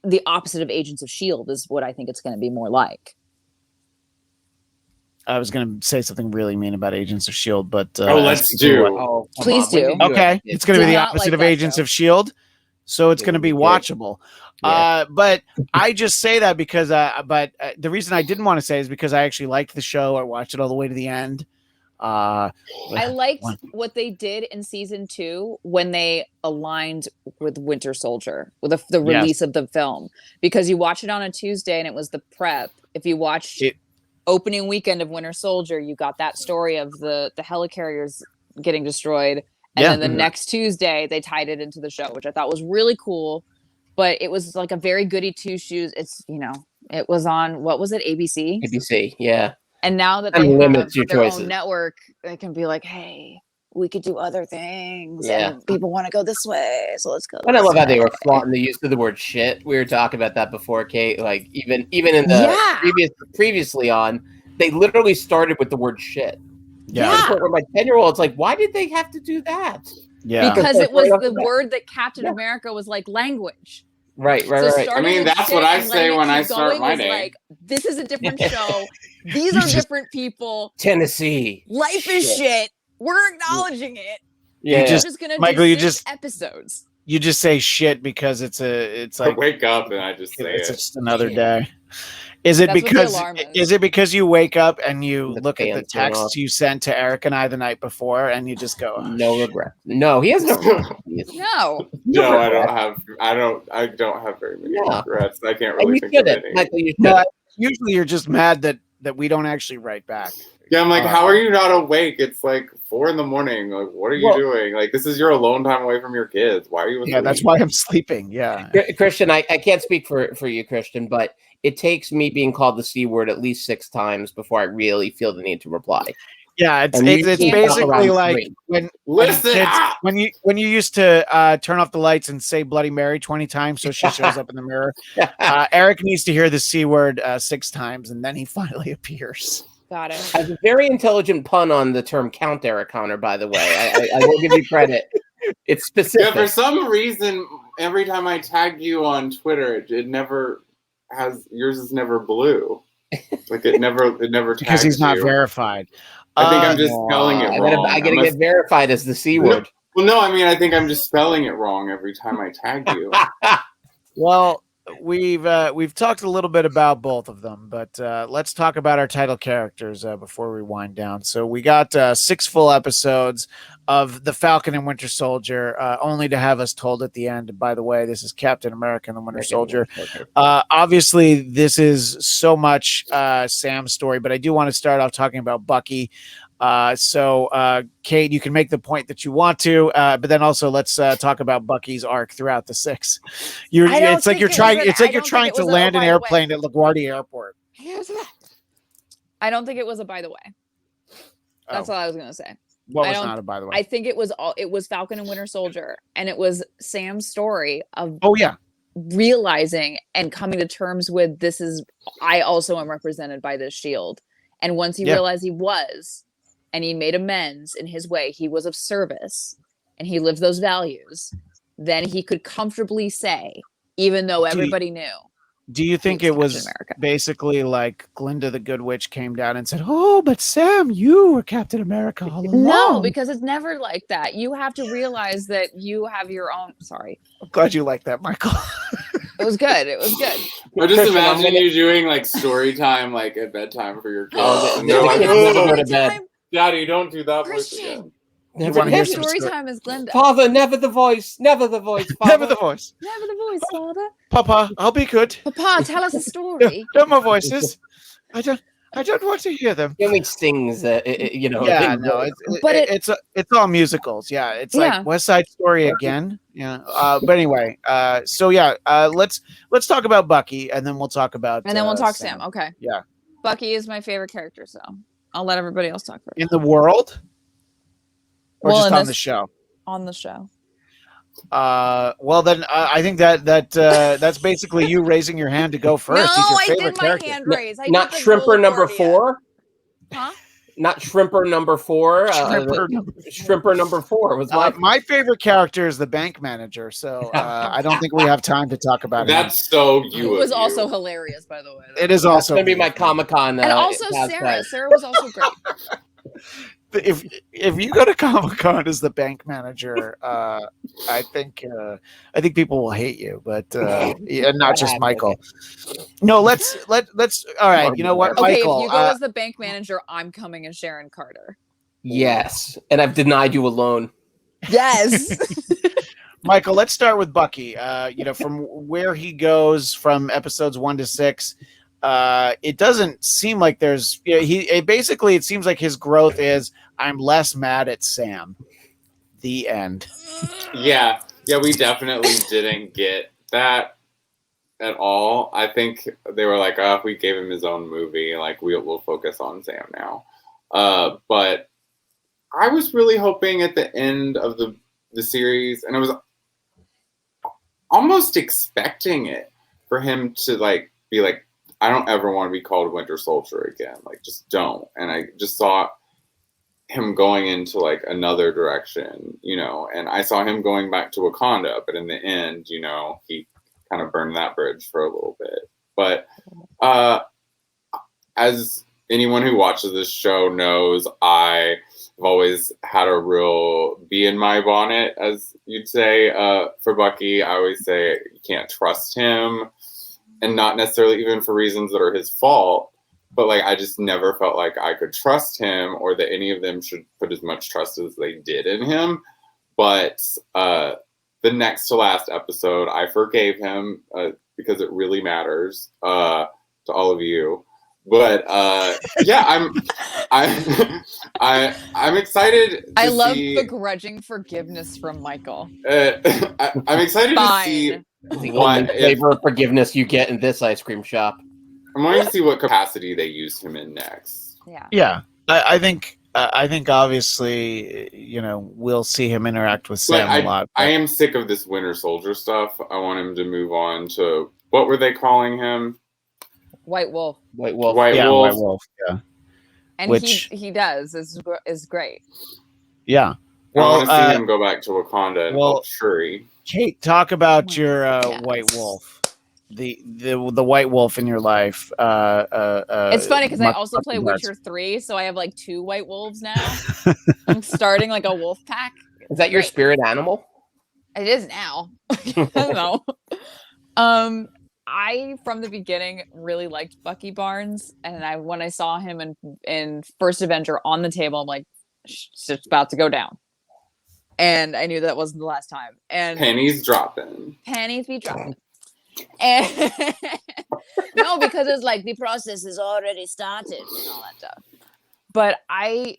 the opposite of Agents of S.H.I.E.L.D. is what I think it's going to be more like. I was going to say something really mean about Agents of S.H.I.E.L.D., but let's do. Please do. Okay, it's going to be the opposite of Agents of S.H.I.E.L.D., so it's going to be watchable. Yeah. But I just say that because, the reason I didn't want to say is because I actually liked the show. I watched it all the way to the end. I liked what they did in season 2 when they aligned with Winter Soldier, with the release of the film, because you watch it on a Tuesday and it was the prep. If you watched opening weekend of Winter Soldier, you got that story of the helicarriers getting destroyed. And then the next Tuesday they tied it into the show, which I thought was really cool. But it was like a very goody two shoes. It's, it was on, what was it? ABC? ABC, yeah. And now that they have their own network, they can be like, hey, we could do other things. Yeah. And people want to go this way, so let's go. And I love how they were flaunting the use of the word shit. We were talking about that before, Kate. Like, even in the previously on, they literally started with the word shit. Yeah. Where my 10-year-old's like, why did they have to do that? Yeah. Because it was the word that Captain America was like language. Right. I mean, that's what I say when I start my day. Like, this is a different show. These are different people. Tennessee. Life is shit. We're acknowledging it. Yeah. We're just gonna do 6 episodes. You just say shit because it's like I wake up and I just say it's just another day. Is it because you wake up and you look at the text you sent to Eric and I the night before and you just go, no regret? No, he has no. No, I don't have very many regrets. I can't really think of any. Michael, usually you're just mad that we don't actually write back. Yeah, I'm like, how are you not awake? It's like 4 a.m. Like, what are you doing? Like, this is your alone time away from your kids. Why are you? Yeah, that's why I'm sleeping. Yeah, Christian, I can't speak for you, Christian, but it takes me being called the C word at least 6 times before I really feel the need to reply. Yeah, it's basically like when you used to turn off the lights and say Bloody Mary 20 times so she shows up in the mirror. Eric needs to hear the C word 6 times and then he finally appears. Got it. As a very intelligent pun on the term Count Eric Conner, by the way. I will give you credit. It's specific. Yeah, for some reason, every time I tag you on Twitter, it never has, yours is never blue. Like it never tags because he's not verified. I think I'm just spelling it wrong. I gotta get verified as the C word. Well, no, I mean, I think I'm just spelling it wrong every time I tag you. Well, we've talked a little bit about both of them, but let's talk about our title characters before we wind down. So we got 6 full episodes of the Falcon and Winter Soldier, only to have us told at the end, by the way, this is Captain America and the Winter Soldier. Obviously, this is so much Sam's story, but I do want to start off talking about Bucky. So Kate, you can make the point that you want to, but then also let's talk about Bucky's arc throughout the 6. It's like you're trying to land an airplane at LaGuardia Airport. I don't think it was a by the way. That's all I was gonna say. What was not a by the way? I think it was Falcon and Winter Soldier, and it was Sam's story of realizing and coming to terms with I also am represented by this shield. And once he realized he was, and he made amends in his way, he was of service and he lived those values, then he could comfortably say, even though everybody knew. Do you think it was basically like Glinda the Good Witch came down and said, oh, but Sam, you were Captain America all along? No, because it's never like that. You have to realize that you have your own. Sorry. I'm glad you like that, Michael. It was good. It was good. I just imagine you doing like story time, like at bedtime for your kids. Oh, and they're like, never go to bed. Daddy, don't do that voice again. Never story time is Glenda. Father, never the voice. Never the voice. Father. Never the voice. Never the voice, Father. Papa, I'll be good. Papa, tell us a story. No more voices. I don't want to hear them. He only sings, you know. Yeah, no, it's all musicals. Yeah, it's like West Side Story again. Yeah, but anyway, so yeah, let's talk about Bucky, and then we'll talk about and then we'll talk Sam. Okay. Yeah, Bucky is my favorite character, so I'll let everybody else talk first. In the world, or just on the show? On the show. Well then, I think that's basically you raising your hand to go first. No, He's your I did my character. hand raise. Not Shrimper number 4. Huh? Not Shrimper number 4. Shrimper number 4 was my favorite character is the bank manager. So I don't think we have time to talk about it. That's so you. It was also hilarious, by the way. It is also going to be my Comic-Con. And also Sarah. Sarah was also great. If you go to Comic-Con as the bank manager, I think people will hate you, but not just Michael. No, let's all right. You know what, okay, Michael? If you go as the bank manager, I'm coming as Sharon Carter. Yes, and I've denied you a loan. Yes. Michael, let's start with Bucky. From where he goes from episodes 1 to 6. It doesn't seem like there's it seems like his growth is I'm less mad at Sam. The end. Yeah, we definitely didn't get that at all. I think they were like, if we gave him his own movie, like we'll focus on Sam now. But I was really hoping at the end of the series, and I was almost expecting it for him to be like, I don't ever want to be called Winter Soldier again. Like, just don't. And I just saw him going into another direction, and I saw him going back to Wakanda, but in the end, he kind of burned that bridge for a little bit. But as anyone who watches this show knows, I've always had a real bee in my bonnet, as you'd say, for Bucky. I always say you can't trust him. And not necessarily even for reasons that are his fault, but I just never felt like I could trust him, or that any of them should put as much trust as they did in him. But the next to last episode, I forgave him because it really matters to all of you. But yeah, I'm excited. I love begrudging forgiveness from Michael. I'm excited to see. The only flavor of forgiveness you get in this ice cream shop. I'm wanting to see what capacity they use him in next. Yeah. I think obviously, we'll see him interact with Sam a lot. I am sick of this Winter Soldier stuff. I want him to move on to, what were they calling him? White Wolf. White Wolf. Yeah. And he does is great. Yeah. I want to see him go back to Wakanda and help Shuri. Kate, talk about your White Wolf, the White Wolf in your life. It's funny because I also play Witcher 3, so I have 2 White Wolves now. I'm starting a wolf pack. Is that your spirit animal? It is now. I don't know. I from the beginning really liked Bucky Barnes, and when I saw him in First Avenger on the table, I'm like, it's about to go down. And I knew that wasn't the last time. And pennies dropping. Pennies be dropping. And no, because it's the process is already started and all that stuff. But I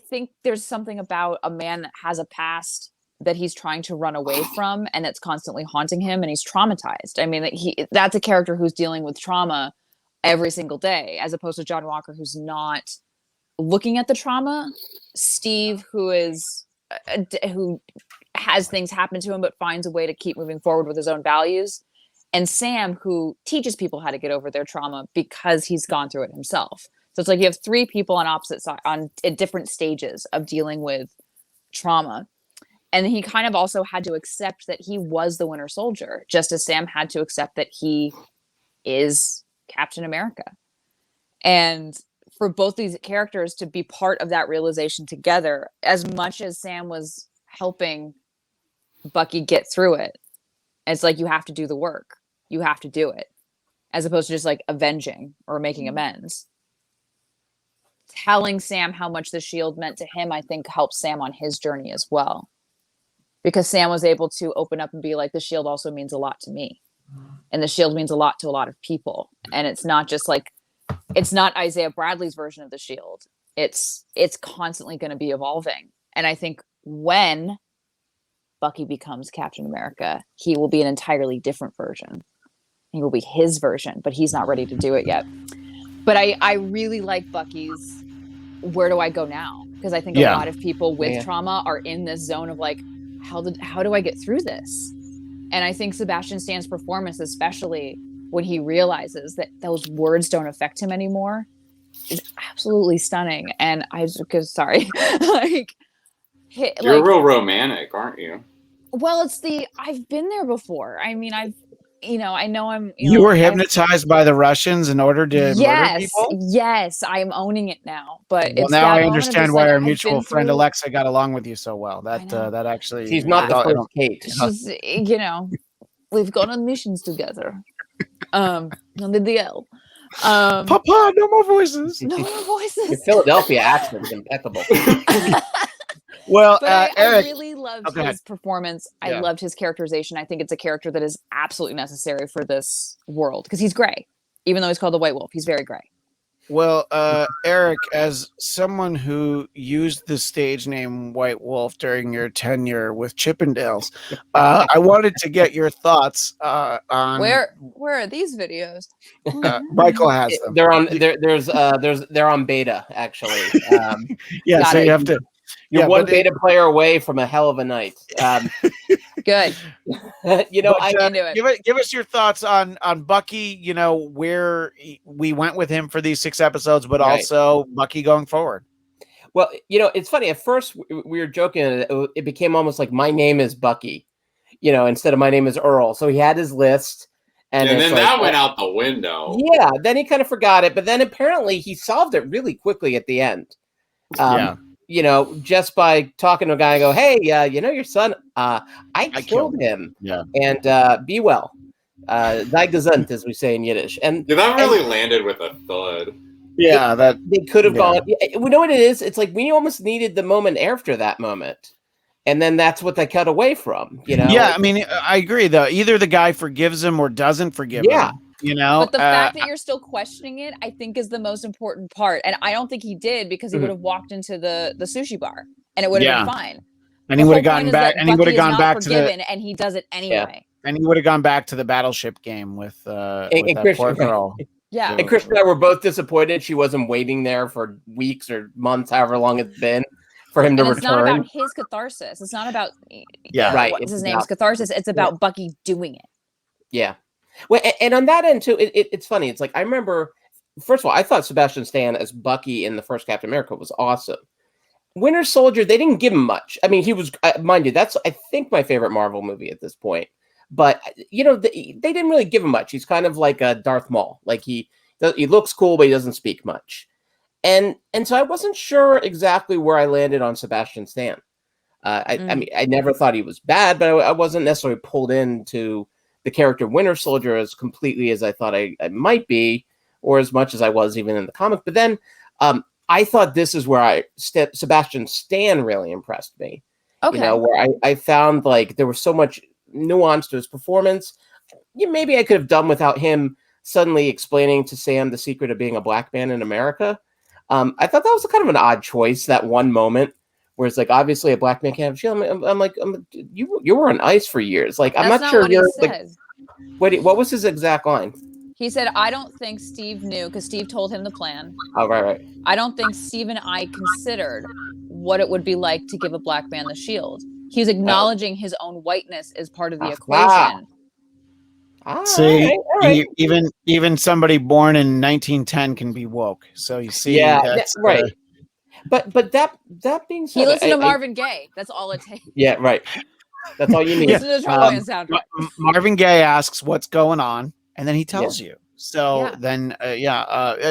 think there's something about a man that has a past that he's trying to run away from, and it's constantly haunting him, and he's traumatized. I mean, that's a character who's dealing with trauma every single day, as opposed to John Walker, who's not looking at the trauma. Steve, who has things happen to him but finds a way to keep moving forward with his own values, and Sam, who teaches people how to get over their trauma because he's gone through it himself. So it's you have 3 people on opposite sides at different stages of dealing with trauma. And he kind of also had to accept that he was the Winter Soldier, just as Sam had to accept that he is Captain America. And for both these characters to be part of that realization together, as much as Sam was helping Bucky get through it, it's you have to do the work. you have to do it, as opposed to just like avenging or making amends. Telling Sam how much the shield meant to him, I think, helps Sam on his journey as well. Because Sam was able to open up and be like, the shield also means a lot to me. And the shield means a lot to a lot of people. And it's not just like, it's not Isaiah Bradley's version of the shield. It's constantly going to be evolving. And I think when Bucky becomes Captain America, he will be an entirely different version. He will be his version, but he's not ready to do it yet. But I really like Bucky's where do I go now? Because I think a lot of people with trauma are in this zone of like, how do I get through this? And I think Sebastian Stan's performance, especially when he realizes that those words don't affect him anymore, is absolutely stunning. And I was sorry, you're real romantic, aren't you? Well, I've been there before. I mean, I know I'm. You were hypnotized by the Russians in order to murder people? Yes, I'm owning it now. But well, now I understand why our mutual friend Alexa got along with you so well. That actually, she's not the first Kate. She's, we've gone on missions together. On the DL. Papa, no more voices. No more voices. Your Philadelphia accent is impeccable. Well, I Eric, really loved his performance. I loved his characterization. I think it's a character that is absolutely necessary for this world because he's gray. Even though he's called the White Wolf, he's very gray. Well, Eric, as someone who used the stage name White Wolf during your tenure with Chippendales, I wanted to get your thoughts on where are these videos? Michael has them. They're on they're on beta actually. So you have to. You're one beta player away from a hell of a night. Good. I'm into it. Give us your thoughts on Bucky, where we went with him for these 6 episodes, but also Bucky going forward. Well, it's funny. At first we were joking. It became almost like my name is Bucky, instead of my name is Earl. So he had his list. And then that went out the window. Yeah. Then he kind of forgot it. But then apparently he solved it really quickly at the end. Just by talking to a guy and go, hey, your son, I killed him. Yeah. And be well. Sei gesund, as we say in Yiddish. And that really landed with a thud. Yeah, they could have gone. We know what it is. It's like we almost needed the moment after that moment. And then that's what they cut away from, Yeah, I mean, I agree, though. Either the guy forgives him or doesn't forgive him. But the fact that you're still questioning it, I think, is the most important part. And I don't think he did because he would have walked into the sushi bar and it would have been fine. And he would have gone back. And he would have gone back to and he does it anyway. And he would have gone back to the battleship game with that poor girl. Yeah. And Chris and I were both disappointed she wasn't waiting there for weeks or months, however long it's been, for him to return. It's not about his catharsis. It's not about what's his name's catharsis. It's about Bucky doing it. Yeah. Well, and on that end too, it's funny. It's like I remember, first of all, I thought Sebastian Stan as Bucky in the first Captain America was awesome. Winter Soldier, they didn't give him much. I mean, he was, mind you, that's I think my favorite Marvel movie at this point. But they didn't really give him much. He's kind of like a Darth Maul. Like he looks cool, but he doesn't speak much. And so I wasn't sure exactly where I landed on Sebastian Stan. I mean, I never thought he was bad, but I wasn't necessarily pulled into the character Winter Soldier as completely as I thought I might be, or as much as I was even in the comic. But then I thought this is where Sebastian Stan really impressed me. Okay. Where I found like there was so much nuance to his performance. Maybe I could have done without him suddenly explaining to Sam the secret of being a black man in America. I thought that was kind of an odd choice, that one moment where it's like, obviously a black man can't have a shield. I'm like, you were on ice for years. Like, I'm not sure you're like, what was his exact line? He said, I don't think Steve knew, because Steve told him the plan. Oh, right. I don't think Steve and I considered what it would be like to give a black man the shield. He was acknowledging his own whiteness as part of the equation. See, all right. Even somebody born in 1910 can be woke. So you see, that's right. But that being said, he listened to Marvin Gaye. That's all it takes. Yeah, right. That's all you need. Listen to the soundtrack. Marvin Gaye asks what's going on, and then he tells you. So then,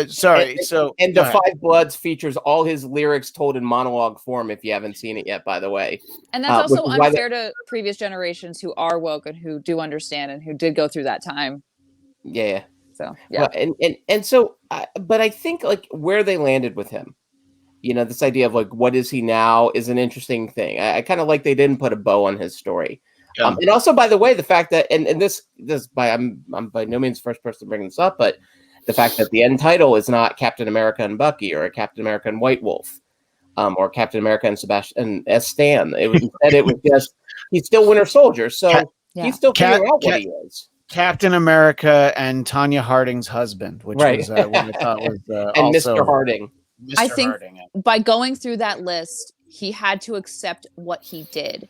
sorry. The Five Bloods features all his lyrics told in monologue form. If you haven't seen it yet, by the way, and that's also unfair to previous generations who are woke and who do understand and who did go through that time. Yeah. So yeah, but I think like where they landed with him, this idea of like what is he now is an interesting thing. I kind of like they didn't put a bow on his story. Yeah. And also, by the way, the fact that and this I'm by no means the first person to bring this up, but the fact that the end title is not Captain America and Bucky or Captain America and White Wolf, or Captain America and Sebastian S. Stan. It was just he's still Winter Soldier, so he's still figuring out what he is. Captain America and Tanya Harding's husband, which was what I thought was and also, Mr. Harding. I think by going through that list, he had to accept what he did.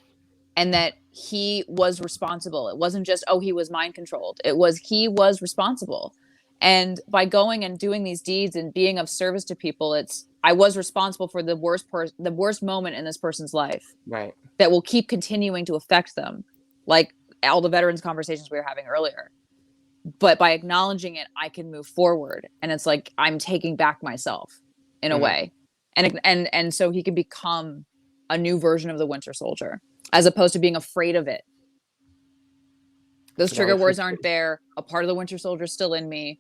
And that he was responsible. It wasn't just, he was mind controlled. It was, he was responsible. And by going and doing these deeds and being of service to people, I was responsible for the worst moment in this person's life. Right. That will keep continuing to affect them. Like all the veterans conversations we were having earlier. But by acknowledging it, I can move forward. And it's like, I'm taking back myself in a way. And so he can become a new version of the Winter Soldier. As opposed to being afraid of it. Those trigger words aren't there. A part of the Winter Soldier is still in me.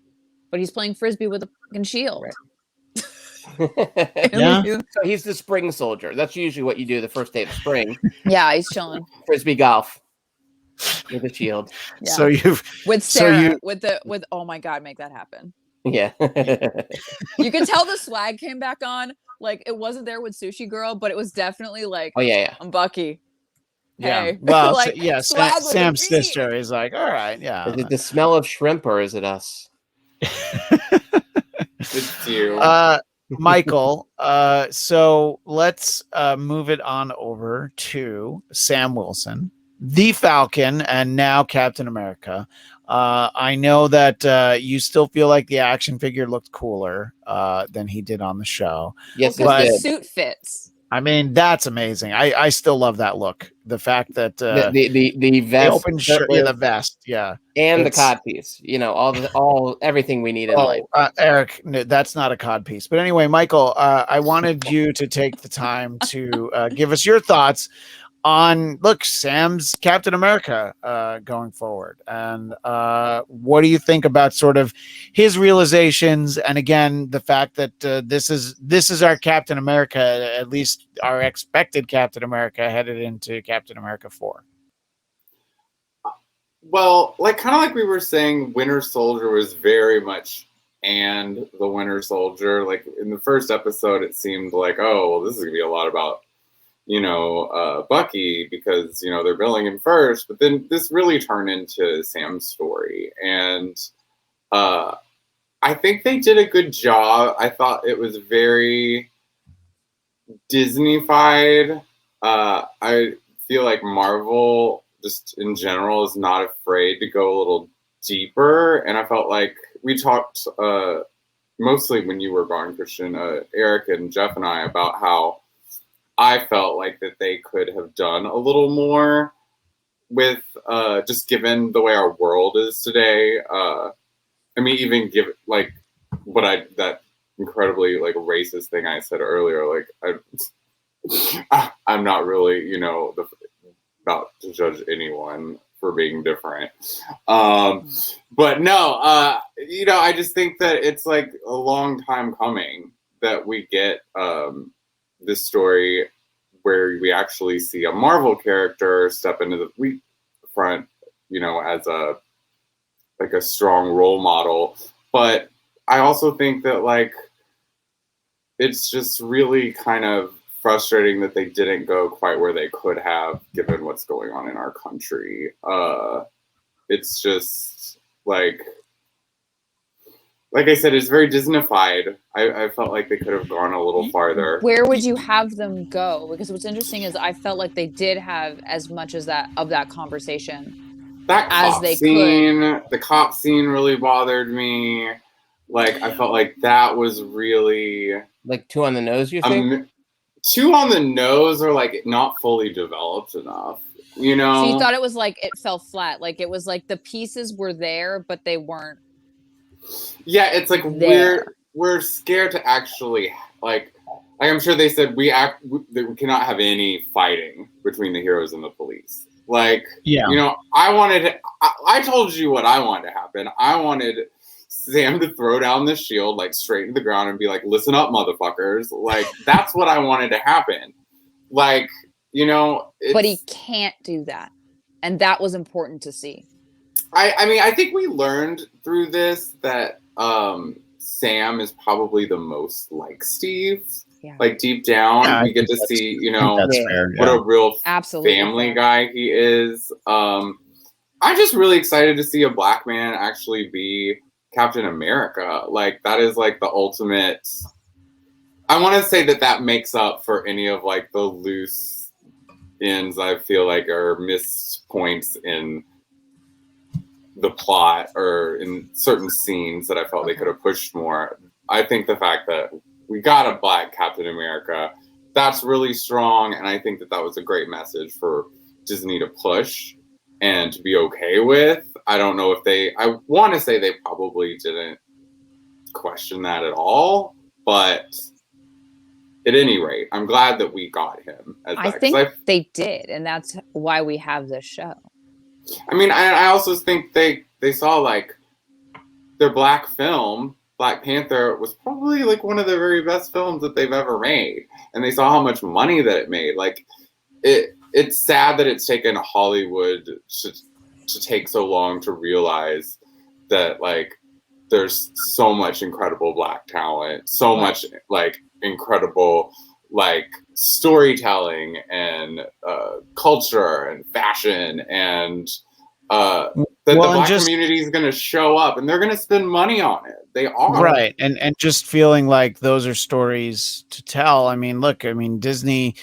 But he's playing Frisbee with a fucking shield. Right. Yeah. So he's the spring soldier. That's usually what you do the first day of spring. Yeah, he's chilling. Frisbee golf. With a shield. Yeah. So you've... With Sarah, with oh my God, make that happen. Yeah. You could tell the swag came back on. Like, it wasn't there with Sushi Girl, but it was definitely like, I'm Bucky. Yeah. Hey. Well, like, Sam's sister is like, all right, yeah. Is it the smell of shrimp or is it us? It's you. Michael, so let's move it on over to Sam Wilson, the Falcon, and now Captain America. I know that you still feel like the action figure looked cooler than he did on the show. Yes, but the suit fits. I mean, that's amazing. I still love that look. The fact that the vest, open shirt, the vest, and the cod piece. All everything we need in life. Eric, no, that's not a cod piece. But anyway, Michael, I wanted you to take the time to give us your thoughts on Sam's Captain America going forward, and what do you think about sort of his realizations, and again the fact that this is our Captain America, at least our expected Captain America headed into Captain America 4. Well, kind of like we were saying, Winter Soldier was very much and the Winter Soldier. Like in the first episode, it seemed like, this is gonna be a lot about Bucky because, they're billing him first, but then this really turned into Sam's story. And I think they did a good job. I thought it was very Disney-fied. I feel like Marvel, just in general, is not afraid to go a little deeper. And I felt like we talked mostly when you were gone, Christian, Eric and Jeff and I, about how I felt like that they could have done a little more with just given the way our world is today. I mean, even give that incredibly racist thing I said earlier. I'm not really about to judge anyone for being different. But no, I just think that it's like a long time coming that we get this story where we actually see a Marvel character step into the front, as a strong role model. But I also think that it's just really kind of frustrating that they didn't go quite where they could have, given what's going on in our country. It's just like I said, it's very Disney-fied. I felt like they could have gone a little farther. Where would you have them go? Because what's interesting is I felt like they did have as much as that conversation. That cop scene, the cop scene really bothered me. I felt like that was really too on the nose. You think? Too on the nose, or not fully developed enough. So you thought it was it fell flat. It was the pieces were there, but they weren't Yeah, it's like we're scared to actually like I'm sure they said we cannot have any fighting between the heroes and the police. Like, yeah, you know, I told you what I wanted to happen. I wanted Sam to throw down the shield like straight to the ground and be like, "Listen up, motherfuckers!" Like that's what I wanted to happen. Like, you know, but he can't do that, and that was important to see. I mean, I think we learned through this that Sam is probably the most like Steve. Yeah. Like deep down, we get to see, you know, what a real family guy he is. I'm just really excited to see a black man actually be Captain America. Like that is like the ultimate. I want to say that makes up for any of like the loose ends I feel like are missed points in the plot or in certain scenes that I felt they could have pushed more. I think the fact that we got a black Captain America, that's really strong. And I think that was a great message for Disney to push and to be okay with. I don't know if I want to say they probably didn't question that at all, but at any rate, I'm glad that we got him. I think they did. And that's why we have this show. I mean, I also think they saw like their black film, Black Panther, was probably like one of the very best films that they've ever made, and they saw how much money that it made. Like, it's sad that it's taken Hollywood to take so long to realize that like there's so much incredible black talent, so much like incredible like storytelling and culture and fashion and that the black community is going to show up and they're going to spend money on it. They are. Right. And just feeling like those are stories to tell. I mean, look, Disney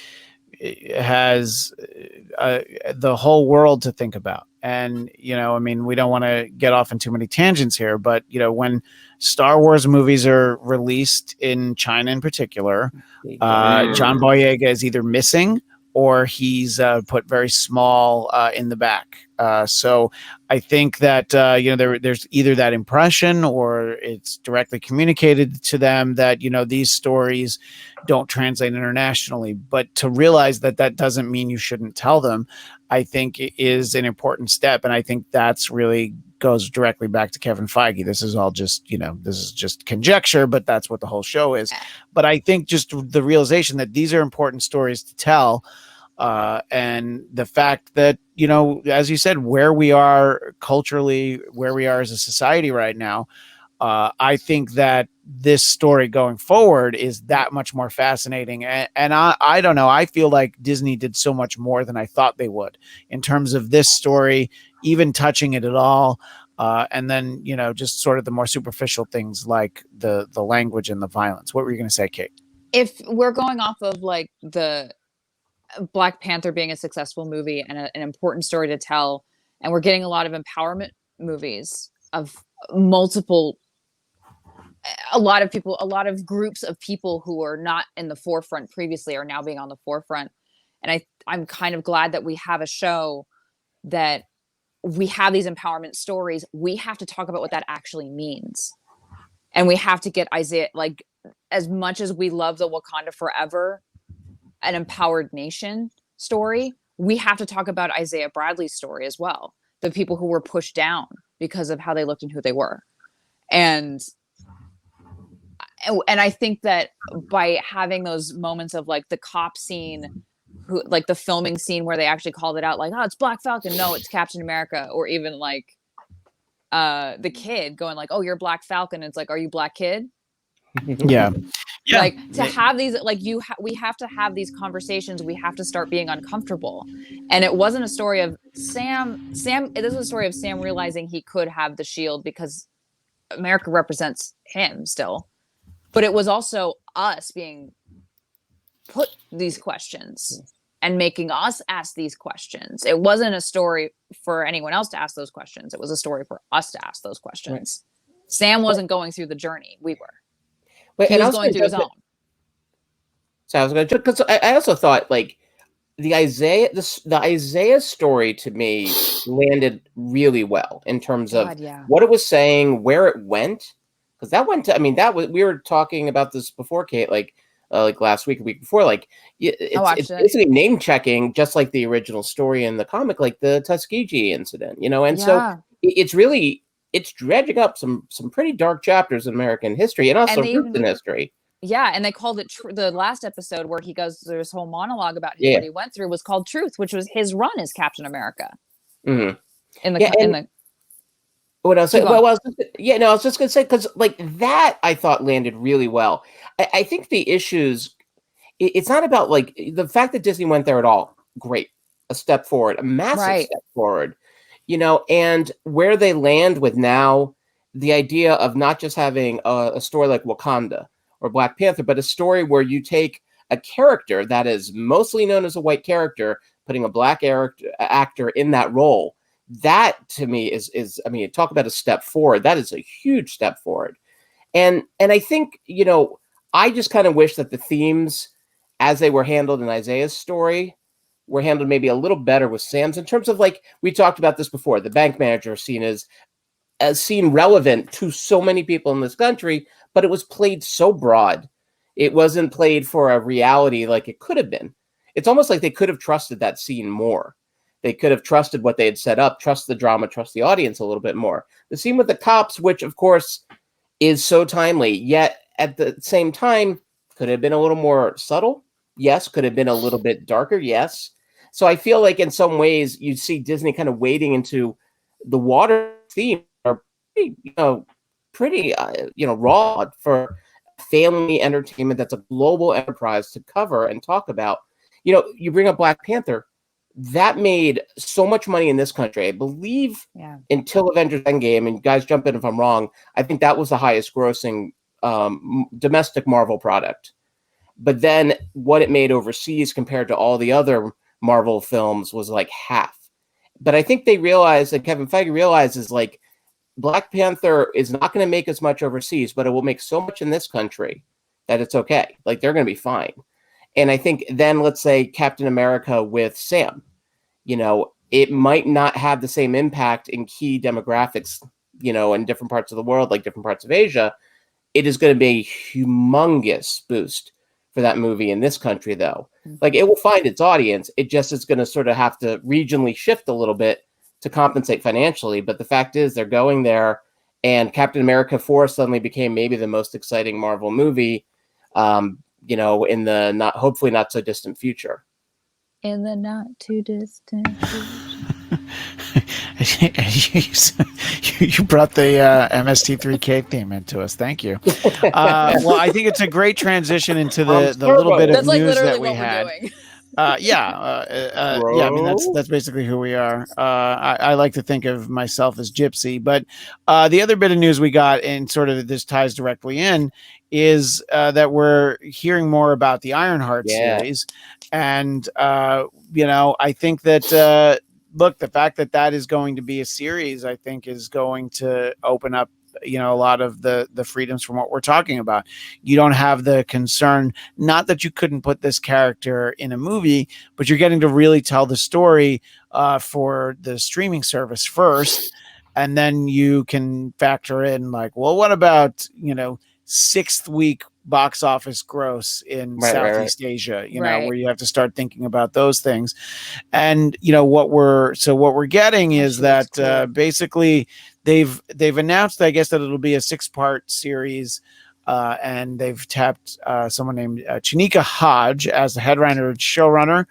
has the whole world to think about. And, you know, I mean, we don't want to get off in too many tangents here, but, you know, when Star Wars movies are released in China in particular, John Boyega is either missing or he's put very small in the back. So I think that, you know, there's either that impression or it's directly communicated to them that, you know, these stories don't translate internationally. But to realize that doesn't mean you shouldn't tell them, I think is an important step. And I think that's really goes directly back to Kevin Feige. This is all just, you know, this is just conjecture, but that's what the whole show is. But I think just the realization that these are important stories to tell, and the fact that, you know, as you said, where we are culturally, where we are as a society right now, I think that this story going forward is that much more fascinating. And I don't know, I feel like Disney did so much more than I thought they would in terms of this story, even touching it at all. And then, you know, just sort of the more superficial things like the language and the violence. What were you going to say, Kate? If we're going off of like the Black Panther being a successful movie and an important story to tell, and we're getting a lot of empowerment movies of a lot of groups of people who are not in the forefront previously are now being on the forefront. And I'm kind of glad that we have a show that we have these empowerment stories. We have to talk about what that actually means. And we have to get Isaiah, like, as much as we love the Wakanda Forever, an empowered nation story, we have to talk about Isaiah Bradley's story as well. The people who were pushed down because of how they looked and who they were. And I think that by having those moments of like the cop scene, who like the filming scene where they actually called it out, like, oh, it's Black Falcon, no, it's Captain America, or even like the kid going like, oh, you're Black Falcon, it's like, are you Black Kid? Yeah. Like to have these, like we have to have these conversations. We have to start being uncomfortable. And it wasn't a story of Sam. This was a story of Sam realizing he could have the shield because America represents him still. But it was also us being put these questions and making us ask these questions. It wasn't a story for anyone else to ask those questions. It was a story for us to ask those questions. Right. Sam wasn't going through the journey. We were. But he was going through his own. So I was going to, because I also thought, like, the Isaiah story to me landed really well in terms of what it was saying, where it went, because that went to, I mean, that was, we were talking about this before, Kate, like last week, a week before, like it's basically name checking, just like the original story in the comic, like the Tuskegee incident, you know, and so it's dredging up some pretty dark chapters in American history and also recent history. Yeah, and they called it the last episode where he goes through this whole monologue about what he went through was called Truth, which was his run as Captain America. Mm-hmm. What else? I was just gonna say, because like that I thought landed really well. I think the issues, it's not about like the fact that Disney went there at all. Great, a step forward, a massive step forward, you know, and where they land with now the idea of not just having a story like Wakanda or Black Panther, but a story where you take a character that is mostly known as a white character, putting a black actor in that role. That to me is I mean, talk about a step forward. That is a huge step forward. And I think, you know, I just kind of wish that the themes as they were handled in Isaiah's story were handled maybe a little better with Sam's, in terms of, like, we talked about this before, the bank manager scene is relevant to so many people in this country, but it was played so broad. It wasn't played for a reality like it could have been. It's almost like they could have trusted that scene more. They could have trusted what they had set up, trust the drama, trust the audience a little bit more. The scene with the cops, which of course is so timely, yet at the same time, could have been a little more subtle. Yes. Could have been a little bit darker. Yes. So I feel like in some ways you see Disney kind of wading into the water theme, are pretty raw for family entertainment that's a global enterprise to cover and talk about. You know, you bring up Black Panther, that made so much money in this country, I believe, until Avengers Endgame, and you guys jump in if I'm wrong, I think that was the highest grossing domestic Marvel product. But then what it made overseas compared to all the other Marvel films was like half. But I think they realized, that Kevin Feige realizes, like, Black Panther is not going to make as much overseas, but it will make so much in this country that it's okay. Like, they're going to be fine. And I think then, let's say Captain America with Sam, you know, it might not have the same impact in key demographics, you know, in different parts of the world, like different parts of Asia. It is going to be a humongous boost for that movie in this country, though. Like, it will find its audience. It just is going to sort of have to regionally shift a little bit to compensate financially. But the fact is, they're going there, and Captain America 4 suddenly became maybe the most exciting Marvel movie, you know, in the hopefully not so distant future. In the not too distant You brought the MST3K theme into us. Thank you. Well, I think it's a great transition into the little bit of news that we had. I mean, that's basically who we are. I like to think of myself as Gypsy, but the other bit of news we got, and sort of this ties directly in, is that we're hearing more about the Ironheart series. And, you know, I think that, look, the fact that is going to be a series, I think, is going to open up, you know, a lot of the freedoms from what we're talking about. You don't have the concern, not that you couldn't put this character in a movie, but you're getting to really tell the story for the streaming service first. And then you can factor in, like, well, what about, you know, 6th week box office gross in Southeast Asia, you know, where you have to start thinking about those things. And, you know, what we're getting is that basically they've announced, I guess, that it'll be a 6-part series, and they've tapped someone named Chinika Hodge as the head writer and showrunner.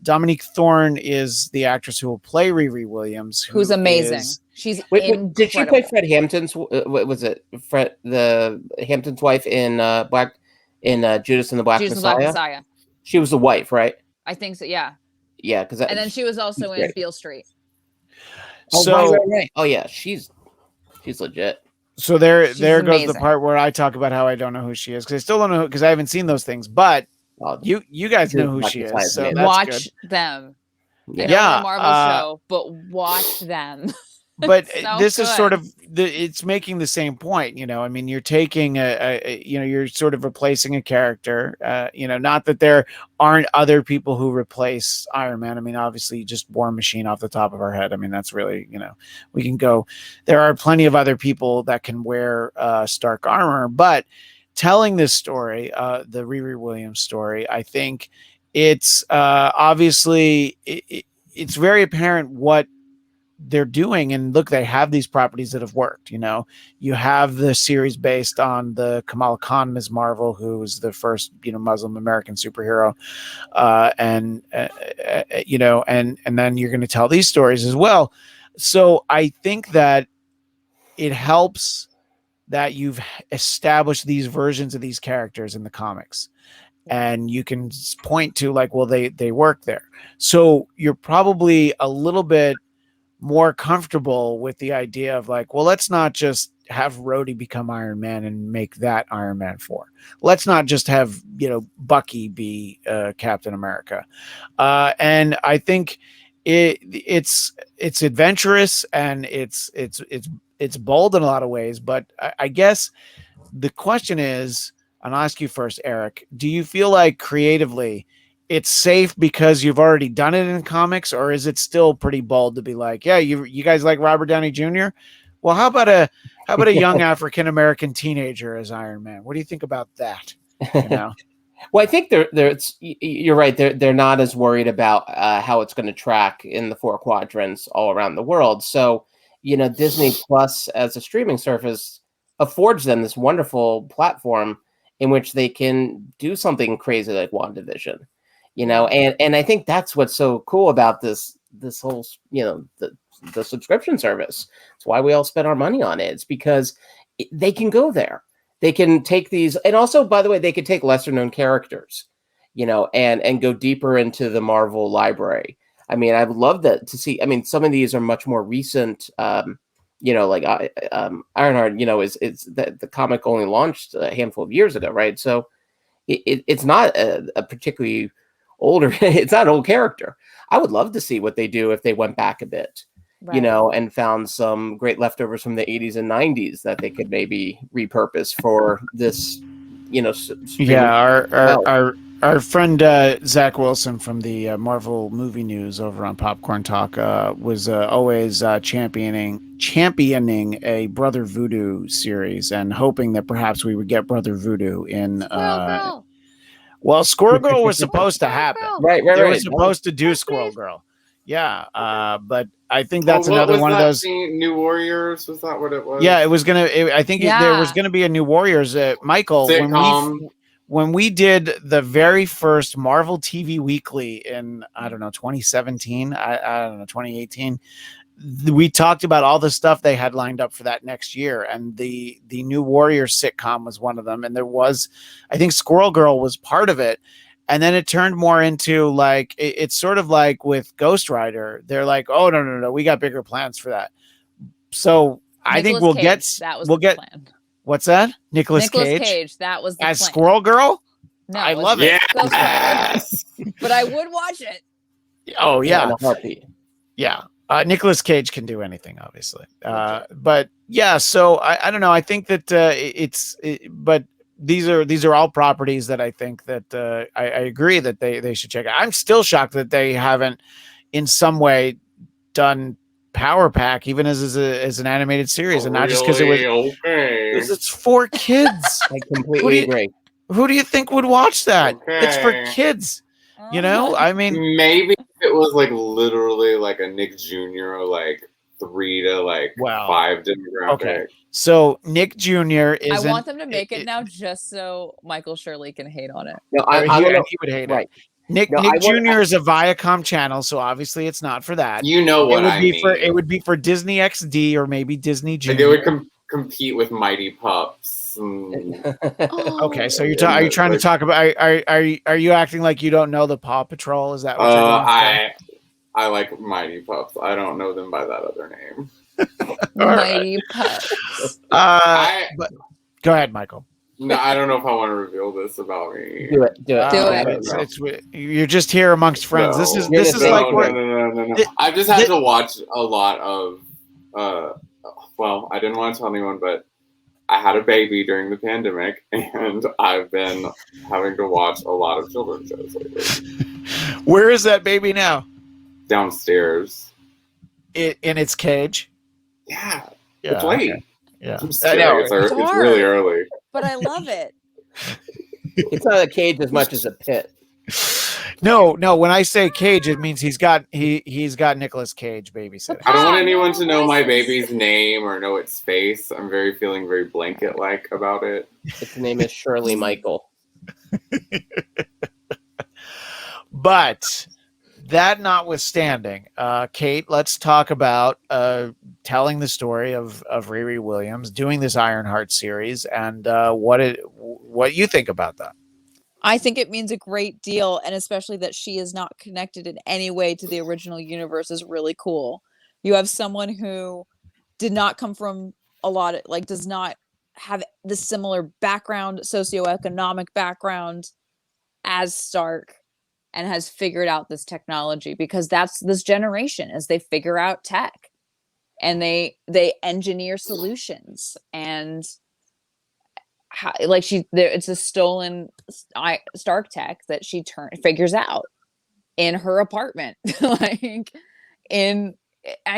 Dominique Thorne is the actress who will play Riri Williams, who's amazing. She's incredible. Did she play Fred Hampton's? What was it? The Hampton's wife in Judas and the Black Messiah? She was the wife, right? I think so. Yeah. Yeah, because and then she was also in Beale Street. Right. Oh yeah, she's legit. So there goes the part where I talk about how I don't know who she is, because I still don't know, because I haven't seen those things. But you guys know who she is. So that's watch them. Yeah, Marvel show, but watch them. but So this is sort good. of it's making the same point, I mean, you're taking you're sort of replacing a character, not that there aren't other people who replace Iron Man. I mean, obviously just War Machine off the top of our head. I mean, that's really, we can go, there are plenty of other people that can wear Stark armor, but telling this story, the Riri Williams story, I think it's obviously it's very apparent what they're doing. And look, they have these properties that have worked. You have the series based on the Kamala Khan Ms. Marvel, who was the first Muslim American superhero, and then you're going to tell these stories as well. So I think that it helps that you've established these versions of these characters in the comics, and you can point to like, well, they work there, so you're probably a little bit more comfortable with the idea of like, well, let's not just have Rhodey become Iron Man and make that Iron Man 4. Let's not just have, Bucky be Captain America. And I think it's adventurous, and it's bold in a lot of ways. But I guess the question is, and I'll ask you first, Eric, do you feel like creatively it's safe because you've already done it in comics, or is it still pretty bold to be like, yeah, you guys like Robert Downey Jr.? Well, how about a young African American teenager as Iron Man? What do you think about that? Well, I think you're right. They're not as worried about how it's going to track in the 4 quadrants all around the world. So, Disney Plus as a streaming service affords them this wonderful platform in which they can do something crazy like WandaVision. And I think that's what's so cool about this whole, the subscription service. It's why we all spend our money on it. It's because they can go there. They can take these, and also, by the way, they could take lesser known characters, and go deeper into the Marvel library. I mean, I would love that to see. I mean, some of these are much more recent. Like Ironheart, is the comic only launched a handful of years ago, right? So it's not a particularly older, it's not an old character. I would love to see what they do if they went back a bit, right, and found some great leftovers from the 80s and 90s that they could maybe repurpose for this, Our friend Zach Wilson from the Marvel Movie News over on Popcorn Talk was always championing a Brother Voodoo series, and hoping that perhaps we would get Brother Voodoo in. Well, Squirrel Girl was supposed to happen. Right. They were supposed to do Squirrel Girl. Yeah, but I think that's another one of those. New Warriors, was that what it was? Yeah, it was gonna. There was gonna be a New Warriors. Michael, when we did the very first Marvel TV Weekly in 2017, 2018. We talked about all the stuff they had lined up for that next year, and the New Warriors sitcom was one of them. And there was, I think, Squirrel Girl was part of it. And then it turned more into like, it's sort of like with Ghost Rider. They're like, oh, no, we got bigger plans for that. So I think we'll get plan. What's that? Nicolas Cage. That was the as plan. Squirrel Girl. No, I love it. Yes. But I would watch it. Oh yeah. In a heartbeat. Yeah. Nicolas Cage can do anything, obviously. But yeah, so I don't know. I think that but these are all properties that I think that I agree that they should check out. I'm still shocked that they haven't in some way done Power Pack, even as an animated series, and not just because because it's for kids. I completely agree. Who do you think would watch that? Okay. It's for kids. I mean, maybe if it was like literally like a Nick Jr. like 3 to 5 demographic. Okay. So Nick Jr. is. I want them to make it now just so Michael Shirley can hate on it. No, he would hate it. Nick Jr. is a Viacom channel, so obviously it's not for that. You know what I mean. It would be for Disney XD or maybe Disney Junior. Like they would compete with Mighty Pups. Okay, so are you trying to talk about? Are you acting like you don't know the Paw Patrol? Is that what you're doing? I like Mighty Pups. I don't know them by that other name. Mighty Pups. But go ahead, Michael. No, I don't know if I want to reveal this about me. Do it. You're just here amongst friends. No. This is like no. I just had to watch a lot of well, I didn't want to tell anyone, but I had a baby during the pandemic, and I've been having to watch a lot of children's shows lately. Where is that baby now? Downstairs. In its cage? Yeah. Yeah, It's late. okay. Yeah. I'm just kidding. It's really early. But I love it. It's not a cage as much as a pit. No. When I say cage, it means he's got Nicolas Cage babysitting. I don't want anyone to know my baby's name or know its face. I'm feeling very blanket-like about it. Its name is Shirley Michael. But that notwithstanding, Kate, let's talk about telling the story of Riri Williams doing this Ironheart series and what you think about that. I think it means a great deal, and especially that she is not connected in any way to the original universe is really cool. You have someone who did not come from does not have the similar background, socioeconomic background as Stark, and has figured out this technology, because that's this generation, as they figure out tech and they engineer solutions, and it's a stolen Stark tech that she figures out in her apartment. I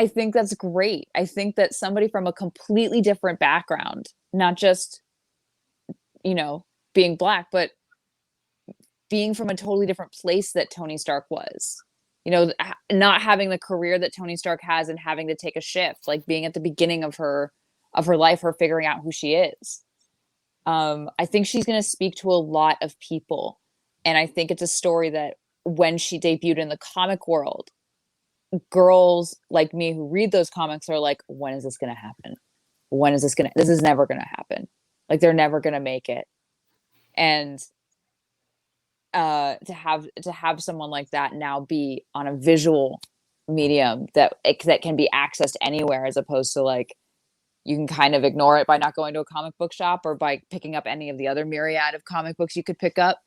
think that's great. I think that somebody from a completely different background, not just, being Black, but being from a totally different place that Tony Stark was, not having the career that Tony Stark has and having to take a shift, like being at the beginning of her life, her figuring out who she is. I think she's going to speak to a lot of people. And I think it's a story that when she debuted in the comic world, girls like me who read those comics are like, when is this going to happen? This is never going to happen. Like, they're never going to make it. And to have someone like that now be on a visual medium that can be accessed anywhere, as opposed to like, you can kind of ignore it by not going to a comic book shop or by picking up any of the other myriad of comic books you could pick up.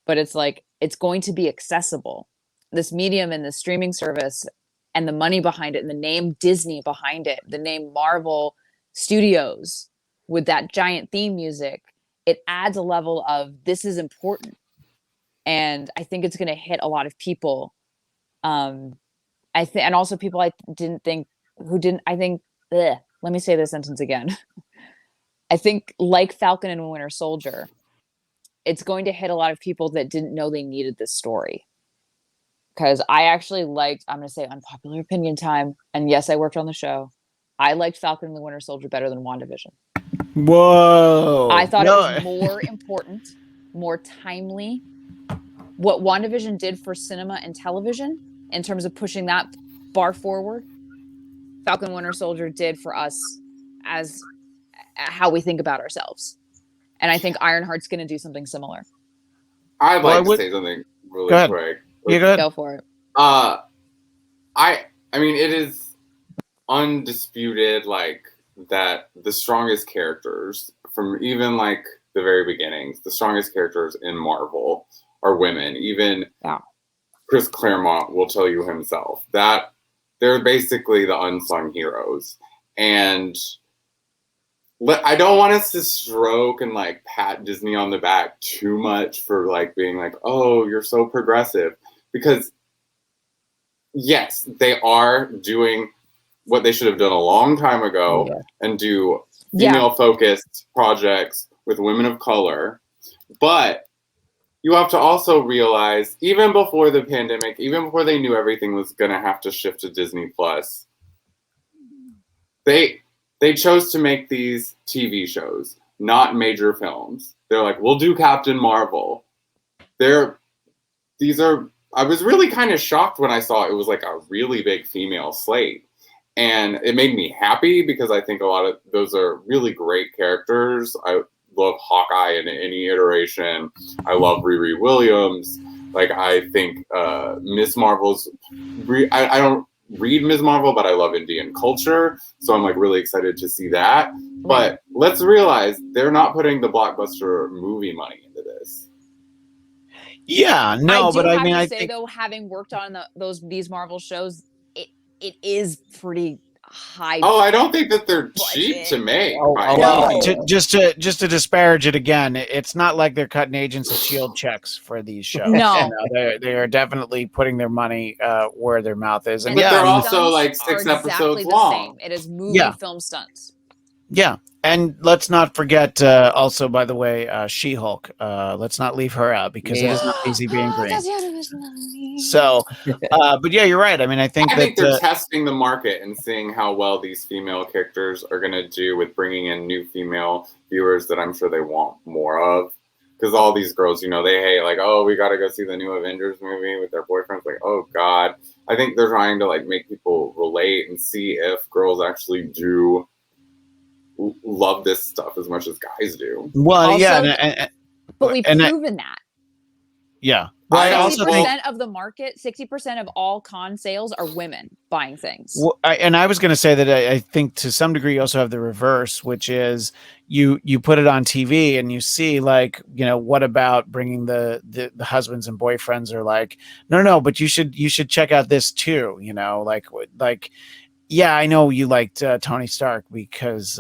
But it's like, it's going to be accessible. This medium and the streaming service and the money behind it and the name Disney behind it, the name Marvel Studios with that giant theme music, it adds a level of, this is important. And I think it's going to hit a lot of people. And also people let me say this sentence again. I think, like Falcon and Winter Soldier, it's going to hit a lot of people that didn't know they needed this story. Because I actually liked, I'm going to say unpopular opinion time, and yes, I worked on the show, I liked Falcon and the Winter Soldier better than WandaVision. Whoa. I thought it was more important, more timely. What WandaVision did for cinema and television in terms of pushing that bar forward, Falcon Winter Soldier did for us as how we think about ourselves. And I think Ironheart's going to do something similar. I'd like to say something really quick. You go ahead. Go for it. I mean, it is undisputed, like, that the strongest characters from even like the very beginnings, the strongest characters in Marvel are women. Even Chris Claremont will tell you himself that they're basically the unsung heroes. And I don't want us to stroke and like pat Disney on the back too much for like being like, oh, you're so progressive. Because yes, they are doing what they should have done a long time ago and do female-focused projects with women of color. But you have to also realize, even before the pandemic, even before they knew everything was going to have to shift to Disney Plus, they chose to make these TV shows, not major films. They're like, we'll do Captain Marvel. I was really kind of shocked when I saw it was like a really big female slate. And it made me happy because I think a lot of those are really great characters. I love Hawkeye in any iteration. I love Riri Williams. Like, I think Miss Marvel's... I don't read Ms. Marvel, but I love Indian culture. So I'm like really excited to see that. But let's realize they're not putting the blockbuster movie money into this. Yeah, no, but I mean, I think, though, having worked on these Marvel shows, it is pretty high. Oh, I don't think that they're cheap to make. Just to disparage it again, it's not like they're cutting Agents of S.H.I.E.L.D. checks for these shows. No, they are definitely putting their money where their mouth is, but they're also like 6 episodes long. It is movie film stunts. Yeah. And let's not forget, also, by the way, She-Hulk. Let's not leave her out because it is not easy being green. So, but yeah, you're right. I mean, I think they're testing the market and seeing how well these female characters are going to do with bringing in new female viewers that I'm sure they want more of. Because all these girls, they hate, like, oh, we got to go see the new Avengers movie with their boyfriends. Like, oh, God. I think they're trying to, like, make people relate and see if girls actually do love this stuff as much as guys do. Well, also, but we've proven that. Yeah. Well, 60% of the market, 60% of all con sales are women buying things. Well, I was going to say that I think to some degree you also have the reverse, which is you put it on TV and you see like, what about bringing the husbands and boyfriends are like, no, but you should check out this too, like. Yeah, I know you liked Tony Stark because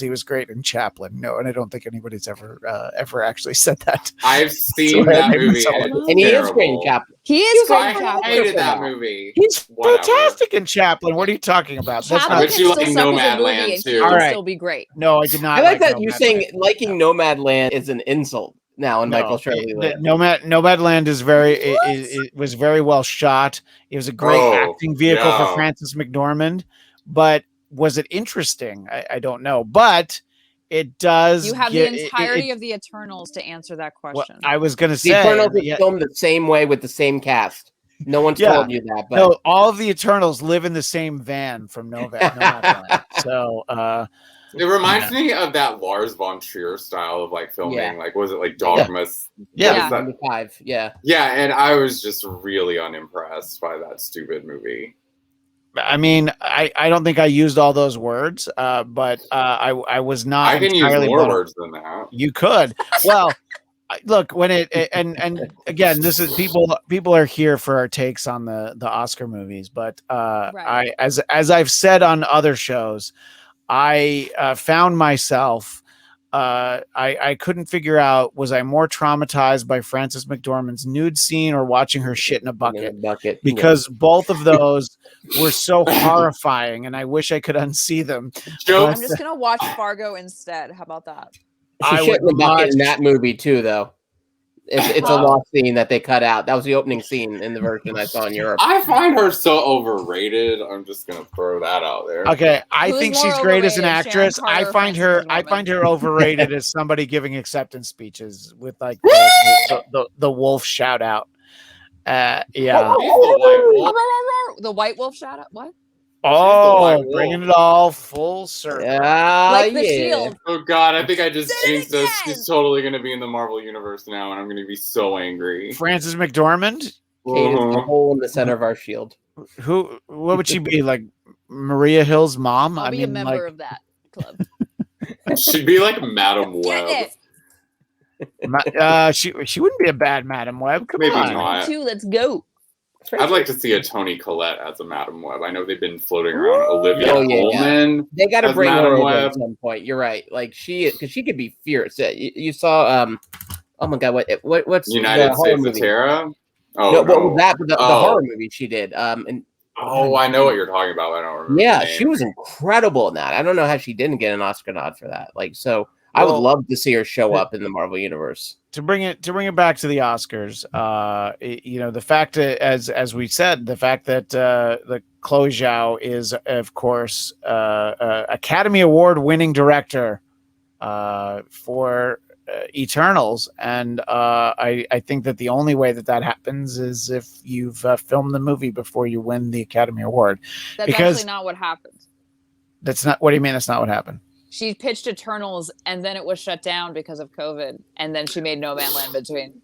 he was great in Chaplin. No, and I don't think anybody's ever actually said that. I've seen that movie, and he is great in Chaplin. He is great in Chaplin. I hated that movie. He's fantastic in Chaplin. What are you talking about? Chaplin can still suck as a movie and he can still be great. No, I did not. I like that you're saying liking Nomadland is an insult. Now in Michael Shirley Land. Nomadland is it was very well shot. It was a great acting vehicle for Frances McDormand, but was it interesting? I don't know, but it does. You have the entirety of the Eternals to answer that question. Well, I was going to say the Eternals is filmed the same way with the same cast. No one's told you that, but no, all of the Eternals live in the same van from Nomadland. So. It reminds me of that Lars von Trier style of like filming. Yeah. Like, was it like Dogma? Yeah. Yeah, and I was just really unimpressed by that stupid movie. I mean, I don't think I used all those words, but I was not. I can use more words than that. You could. Well, look, when and again, this is people are here for our takes on the Oscar movies, but as I've said on other shows. I found myself, I couldn't figure out, was I more traumatized by Frances McDormand's nude scene or watching her shit in a bucket? Because both of those were so horrifying, and I wish I could unsee them. I'm just going to watch Fargo instead. How about that? She shit in the bucket in that movie, too, though. It's a lost scene that they cut out. That was the opening scene in the version I saw in Europe. I find her so overrated. I'm just gonna throw that out there. Okay, I think she's great as an actress. I find her overrated as somebody giving acceptance speeches with like the wolf shout out. Yeah. The white wolf shout out. What? Oh, bringing it all full circle. Like the shield. Oh God, I think I just jinxed this. She's totally going to be in the Marvel universe now, and I'm going to be so angry. Frances McDormand? Kate is the hole in the center of our shield. What would she be, like Maria Hill's mom? I'll be a member of that club. She'd be like Madam Web. She wouldn't be a bad Madam Web. Come on. Not. Let's go. I'd like to see a Toni Collette as a Madam Web. I know they've been floating around Olivia Colman. They got to bring her over at some point. You're right. Like because she could be fierce. You saw oh my God, what's United States of Terror? Oh no, what was that? The horror movie she did. I know what you're talking about. I don't remember. Yeah, she was incredible in that. I don't know how she didn't get an Oscar nod for that. Like so. I would love to see her show up in the Marvel universe. To bring it back to the Oscars, the fact that, as we said, the fact that the Chloe Zhao is, of course, Academy Award winning director for Eternals, and I think that the only way that happens is if you've filmed the movie before you win the Academy Award. That's actually not what happened. That's not. What do you mean? That's not what happened? She pitched Eternals, and then it was shut down because of COVID, and then she made No Man Land between.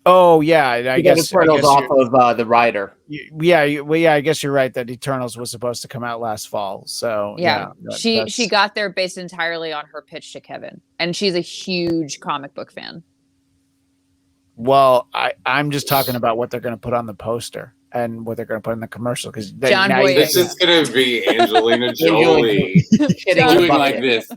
Oh yeah, I guess Eternals off of the writer. Yeah, I guess you're right that Eternals was supposed to come out last fall. So yeah, she got there based entirely on her pitch to Kevin, and she's a huge comic book fan. Well, I'm just talking about what they're going to put on the poster. and what they're going to put in the commercial because John now Boyega. This is going to be Angelina Jolie doing like this.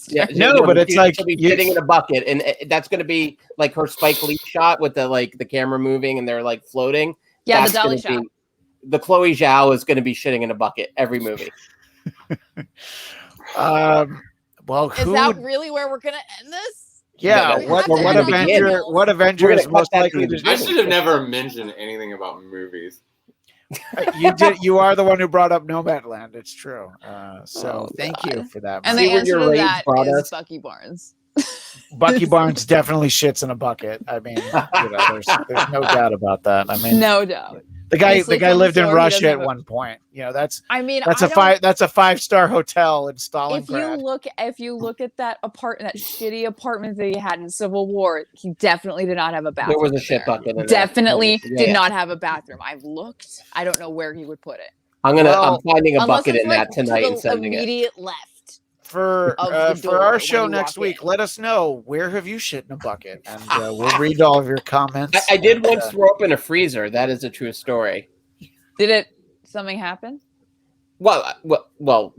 Yeah, no, but it's like she'll be sitting in a bucket, and that's going to be like her Spike Lee shot with the camera moving and they're like floating. Yeah, That's the dolly shot. The Chloe Zhao is going to be shitting in a bucket every movie. Well, is that really where we're going to end this? Yeah, what Avenger is most likely to do? I should have never mentioned anything about movies. You did. You are the one who brought up Nomadland. It's true. So thank you for that. And Mike. the answer to that is Bucky Barnes. Bucky Barnes definitely shits in a bucket. I mean, there's no doubt about that. I mean, no doubt. The guy lived in Russia at one point. That's a 5-star hotel in Stalingrad. If you look at that shitty apartment that he had in Civil War, he definitely did not have a bathroom. There was a shit bucket in definitely did not have a bathroom. I've looked. I don't know where he would put it. I'm finding a bucket in that tonight and sending immediate left. For our show next week, let us know, where have you shit in a bucket, and we'll read all of your comments. I did once throw up in a freezer. That is a true story. Did something happen? Well,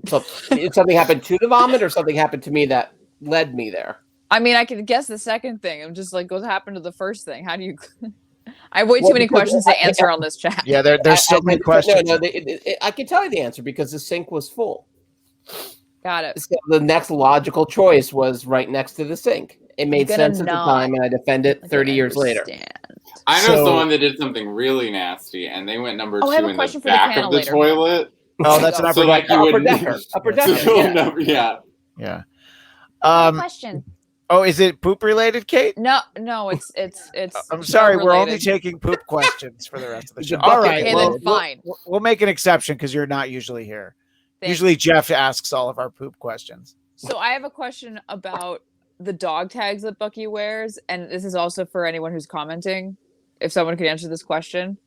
so did something happen to the vomit, or something happened to me that led me there? I mean, I could guess the second thing. I'm just like, what happened to the first thing? How do you? I have way too many questions to answer on this chat. Yeah, there's so many questions. No, I can tell you the answer because the sink was full. Got it. So the next logical choice was right next to the sink. It made sense at the time, and I defend it 30 years later. I know someone that did something really nasty, and they went number 2 in the back of the toilet. Oh, that's an upper decker. Upper decker. Yeah. Question. Oh, is it poop related, Kate? No, it's. I'm sorry, we're only taking poop questions for the rest of the show. All right, okay, then fine. We'll make an exception because you're not usually here. Thanks. Usually Jeff asks all of our poop questions. So I have a question about the dog tags that Bucky wears, and this is also for anyone who's commenting. If someone could answer this question,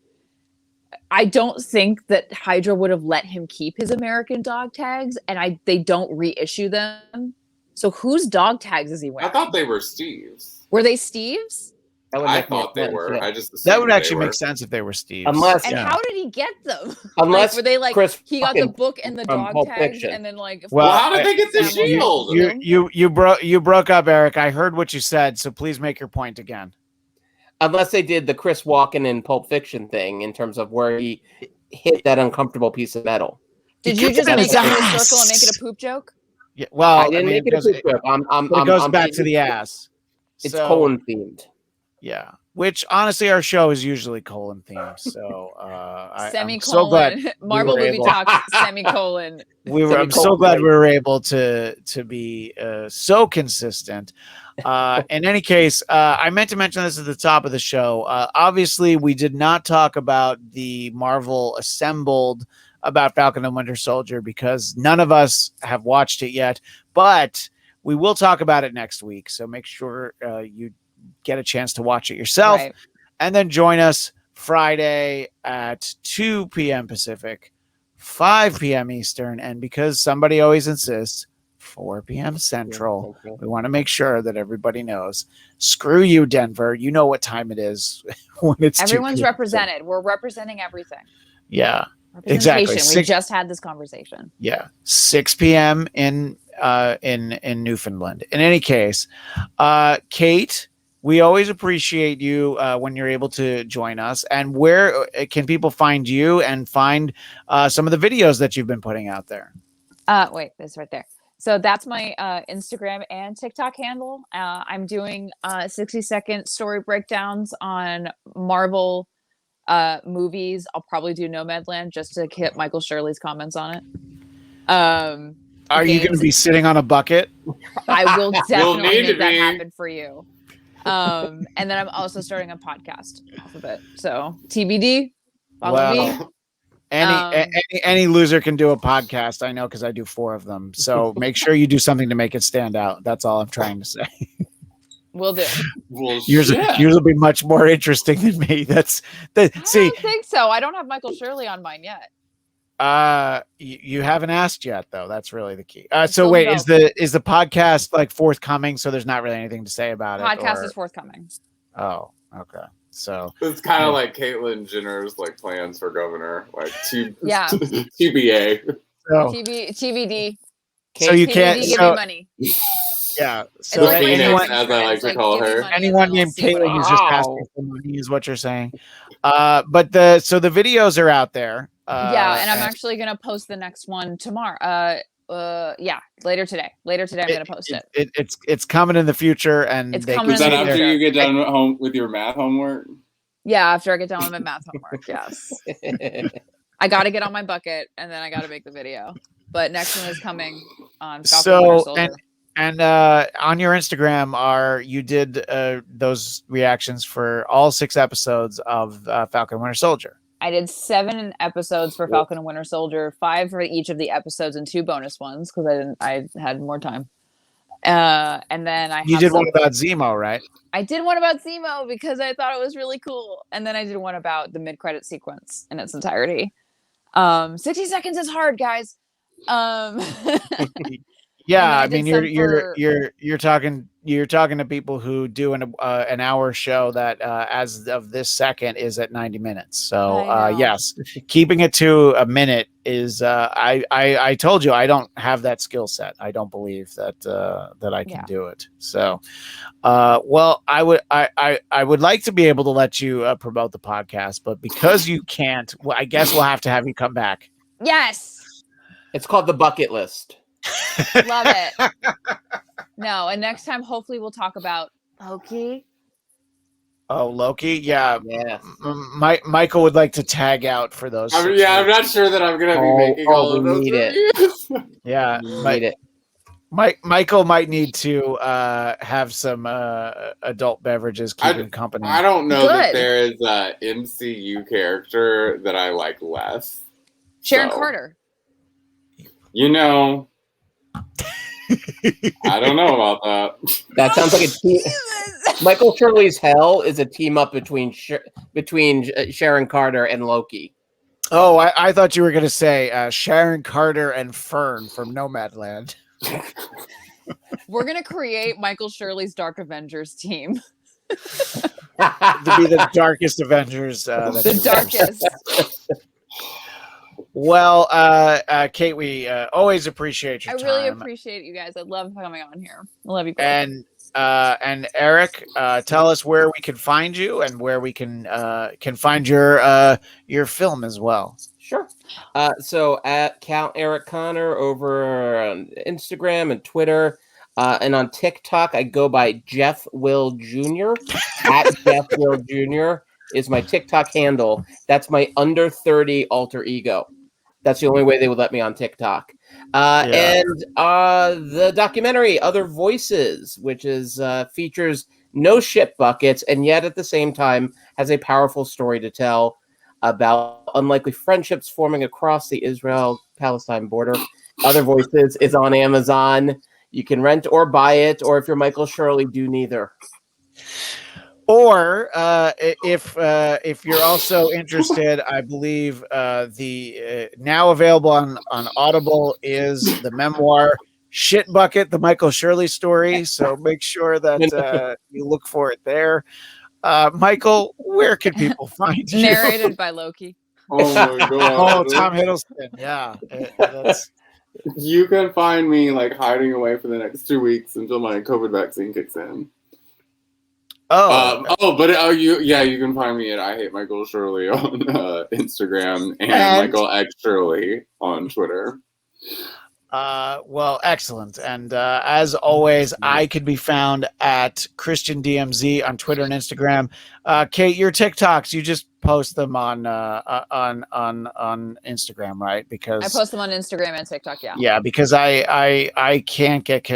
I don't think that Hydra would have let him keep his American dog tags, and they don't reissue them. So whose dog tags is he wearing? I thought they were Steve's. Were they Steve's? I thought they were. Yeah. That would actually make sense if they were Steve's. How did he get them? Unless were they Chris he got the book and the dog Pulp tags, Fiction. and then how did they get the shield? You broke up, Eric. I heard what you said, so please make your point again. Unless they did the Chris Walken in Pulp Fiction thing in terms of where he hit that uncomfortable piece of metal. Did you just make it in a circle and make it a poop joke? Yeah, well, I didn't make it a poop joke. It goes back to the ass. It's colon themed. Yeah. Which honestly, our show is usually colon themed. So semicolon. I'm so glad Marvel movie talk semicolon. I'm so glad we were able to be so consistent. In any case, I meant to mention this at the top of the show. Obviously, we did not talk about the Marvel Assembled about Falcon and Winter Soldier because none of us have watched it yet. But we will talk about it next week. So make sure you get a chance to watch it yourself, and then join us Friday at 2 p.m. Pacific, 5 p.m. Eastern, and because somebody always insists, 4 p.m. Central. We want to make sure that everybody knows. Screw you, Denver. You know what time it is when it's everyone's represented. We're representing everything. Yeah, exactly. We just had this conversation. Yeah, 6 p.m. in Newfoundland. In any case, Kate, we always appreciate you when you're able to join us. And where can people find you and find some of the videos that you've been putting out there? Wait, this right there. So that's my Instagram and TikTok handle. I'm doing 60-second story breakdowns on Marvel movies. I'll probably do Nomadland just to hit Michael Shirley's comments on it. Are you going to be sitting on a bucket? I will definitely make that happen for you. And then I'm also starting a podcast off of it. So TBD. Follow me. Any loser can do a podcast. I know because I do 4 of them. So make sure you do something to make it stand out. That's all I'm trying to say. Will do. Yours will be much more interesting than me. I don't think so. I don't have Michael Shirley on mine yet. You haven't asked yet, though. That's really the key. So wait, is the podcast forthcoming? So there's not really anything to say about it. Podcast is forthcoming. Oh, okay. So it's kind of like Caitlyn Jenner's like plans for governor, like TBA. So, TBD. So you can't give me money. Yeah. So like anyone, as I like to call her, anyone named Caitlyn is just asking for money, is what you're saying. But the videos are out there. Yeah, and I'm actually gonna post the next one tomorrow. Later today. I'm gonna post it. It's coming in the future, and it's is that after you get done home with your math homework? Yeah, after I get done with my math homework. Yes. I got to get on my bucket, and then I got to make the video. But next one is coming on Falcon Winter Soldier. And on your Instagram, you did those reactions for all 6 episodes of Falcon Winter Soldier. I did 7 episodes for Falcon and Winter Soldier, 5 for each of the episodes, and 2 bonus ones because I had more time. And then you did one about Zemo, right? I did one about Zemo because I thought it was really cool, and then I did one about the mid-credit sequence in its entirety. 60 seconds is hard, guys. Yeah, I mean you're talking to people who do an hour show that as of this second is at 90 minutes. So yes, keeping it to a minute is I told you I don't have that skill set. I don't believe that I can do it. So well, I would like to be able to let you promote the podcast, but because you can't, well, I guess we'll have to have you come back. Yes. It's called the bucket list. Love it. No, and next time hopefully we'll talk about Loki. Oh, Loki, yeah. Yes. Michael would like to tag out for those. I'm not sure that I'm gonna be making all of those. Yeah, need it. Michael might need to have some adult beverages keep him company. I don't know that there is a MCU character that I like less. Sharon Carter. You know, I don't know about that. That sounds like a team. Michael Shirley's Hell is a team up between Sharon Carter and Loki. Oh, I thought you were going to say Sharon Carter and Fern from Nomadland. We're going to create Michael Shirley's Dark Avengers team. To be the darkest Avengers. The darkest. Well, Kate, we always appreciate your time. I really appreciate you guys. I love coming on here. I love you guys. And Eric, tell us where we can find you and where we can find your film as well. Sure. So at Count Eric Conner over on Instagram and Twitter, and on TikTok, I go by Jeff Will Jr. At Jeff Will Jr. is my TikTok handle. That's my under 30 alter ego. That's the only way they would let me on TikTok. And the documentary Other Voices, which is features no shit buckets, and yet at the same time has a powerful story to tell about unlikely friendships forming across the Israel-Palestine border. Other Voices is on Amazon. You can rent or buy it, or if you're Michael Shirley, do neither. Or if you're also interested, I believe the now available on Audible is the memoir Shit Bucket, the Michael Shirley story. So make sure that you look for it there. Michael, where can people find you? Narrated by Loki. Oh my god! Oh, Tom Hiddleston. Yeah, that's. You can find me like hiding away for the next 2 weeks until my COVID vaccine kicks in. You can find me at I Hate Michael Shirley on Instagram and Michael X Shirley on Twitter. Well, excellent. And as always, I can be found at Christian DMZ on Twitter and Instagram. Kate, your TikToks, you just post them on Instagram, right? Because I post them on Instagram and TikTok. Yeah. Yeah, because I can't get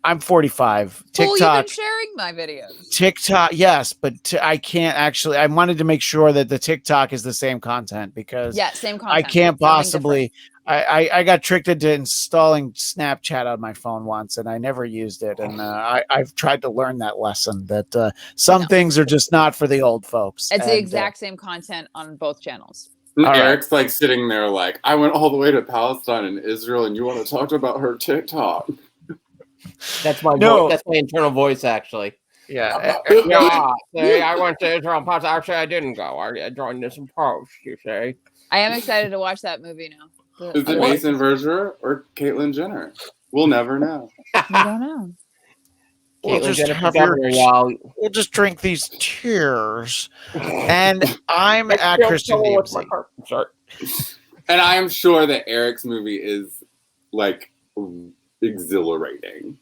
I'm 45. TikTok. You've been sharing my videos. TikTok, yes, but I can't actually. I wanted to make sure that the TikTok is the same content because same content. I can't possibly. I got tricked into installing Snapchat on my phone once, and I never used it. And I've tried to learn that lesson that some things are just not for the old folks. It's the exact same content on both channels. Eric's like sitting there like, I went all the way to Palestine and Israel, and you want to talk about her TikTok? That's my voice. That's my internal voice, actually. Yeah. See, I went to Israel and Post. Actually, I didn't go. I joined this in Post, you say. I am excited to watch that movie now. Is it Mason Verger or Caitlyn Jenner? We'll never know. We don't know. We'll just drink these tears. And I'm at Christian Beamsy. And I am sure that Eric's movie is like exhilarating.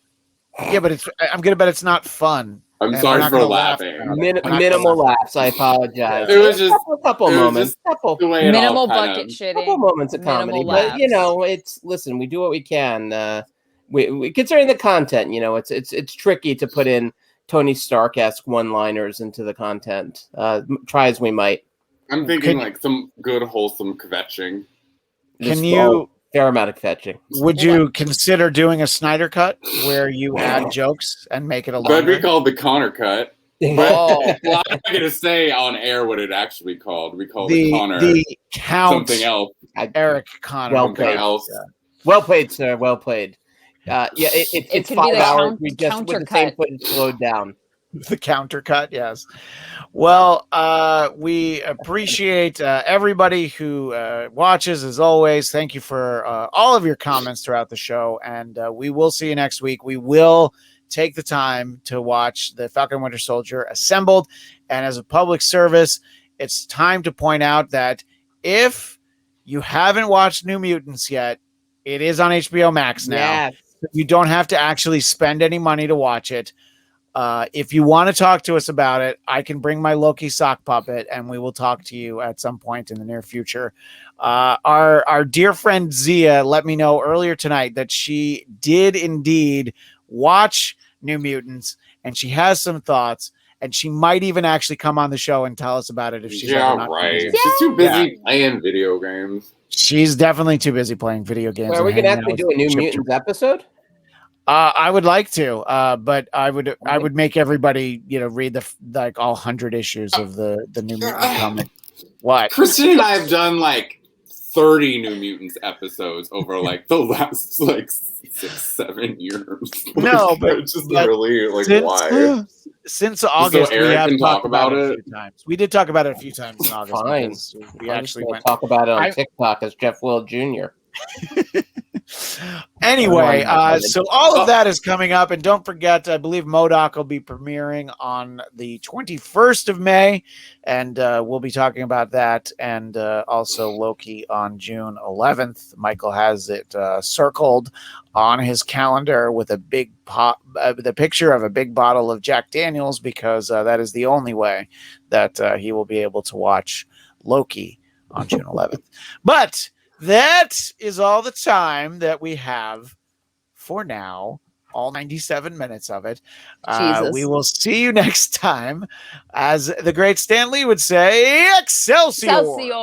Yeah, but I'm gonna bet it's not fun. I'm sorry for laughing. Minimal laughs. I apologize. It was just a couple moments. Minimal bucket shitting. Couple moments of comedy, but listen. We do what we can. We considering the content, it's tricky to put in Tony Stark-esque one-liners into the content. Try as we might. I'm thinking like some good wholesome kvetching. Fair amount of fetching. Would you consider doing a Snyder cut where you add jokes and make it a longer? Could be called the Connor cut. Well, I'm not going to say on air what it actually called. We call it Connor. The Count. Something else. Eric Conner. Well played. Well played, sir. Well played. It's 5 hours. We just with the same footage slowed down. The counter cut, yes. Well, we appreciate everybody who watches as always. Thank you for all of your comments throughout the show, and we will see you next week. We will take the time to watch the Falcon Winter Soldier Assembled, and as a public service, it's time to point out that if you haven't watched New Mutants yet, it is on HBO Max now. Yes. You don't have to actually spend any money to watch it. If you want to talk to us about it, I can bring my Loki sock puppet and we will talk to you at some point in the near future. Our dear friend Zia let me know earlier tonight that she did indeed watch New Mutants and she has some thoughts and she might even actually come on the show and tell us about it if she's right. She's too busy playing video games. She's definitely too busy playing video games. Well, are we going to actually do a New Mutants episode? I would like to, but I would make everybody, read the all 100 issues of the New Mutants comic. What? Christian and I have done like 30 New Mutants episodes over like the last 6-7 years. No, but it's just really why? Since August, so Eric we have can talk about it a few times. We did talk about it a few times in August. Fine. We actually went talk about it on TikTok as Jeff Will Jr. Anyway, so all of that is coming up, and don't forget, I believe MODOK will be premiering on the 21st of May, and we'll be talking about that, and also Loki on June 11th. Michael has it circled on his calendar with a big the picture of a big bottle of Jack Daniels, because that is the only way that he will be able to watch Loki on June 11th. But that is all the time that we have for now, all 97 minutes of it. We will see you next time. As the great Stan Lee would say, Excelsior! Excelsior!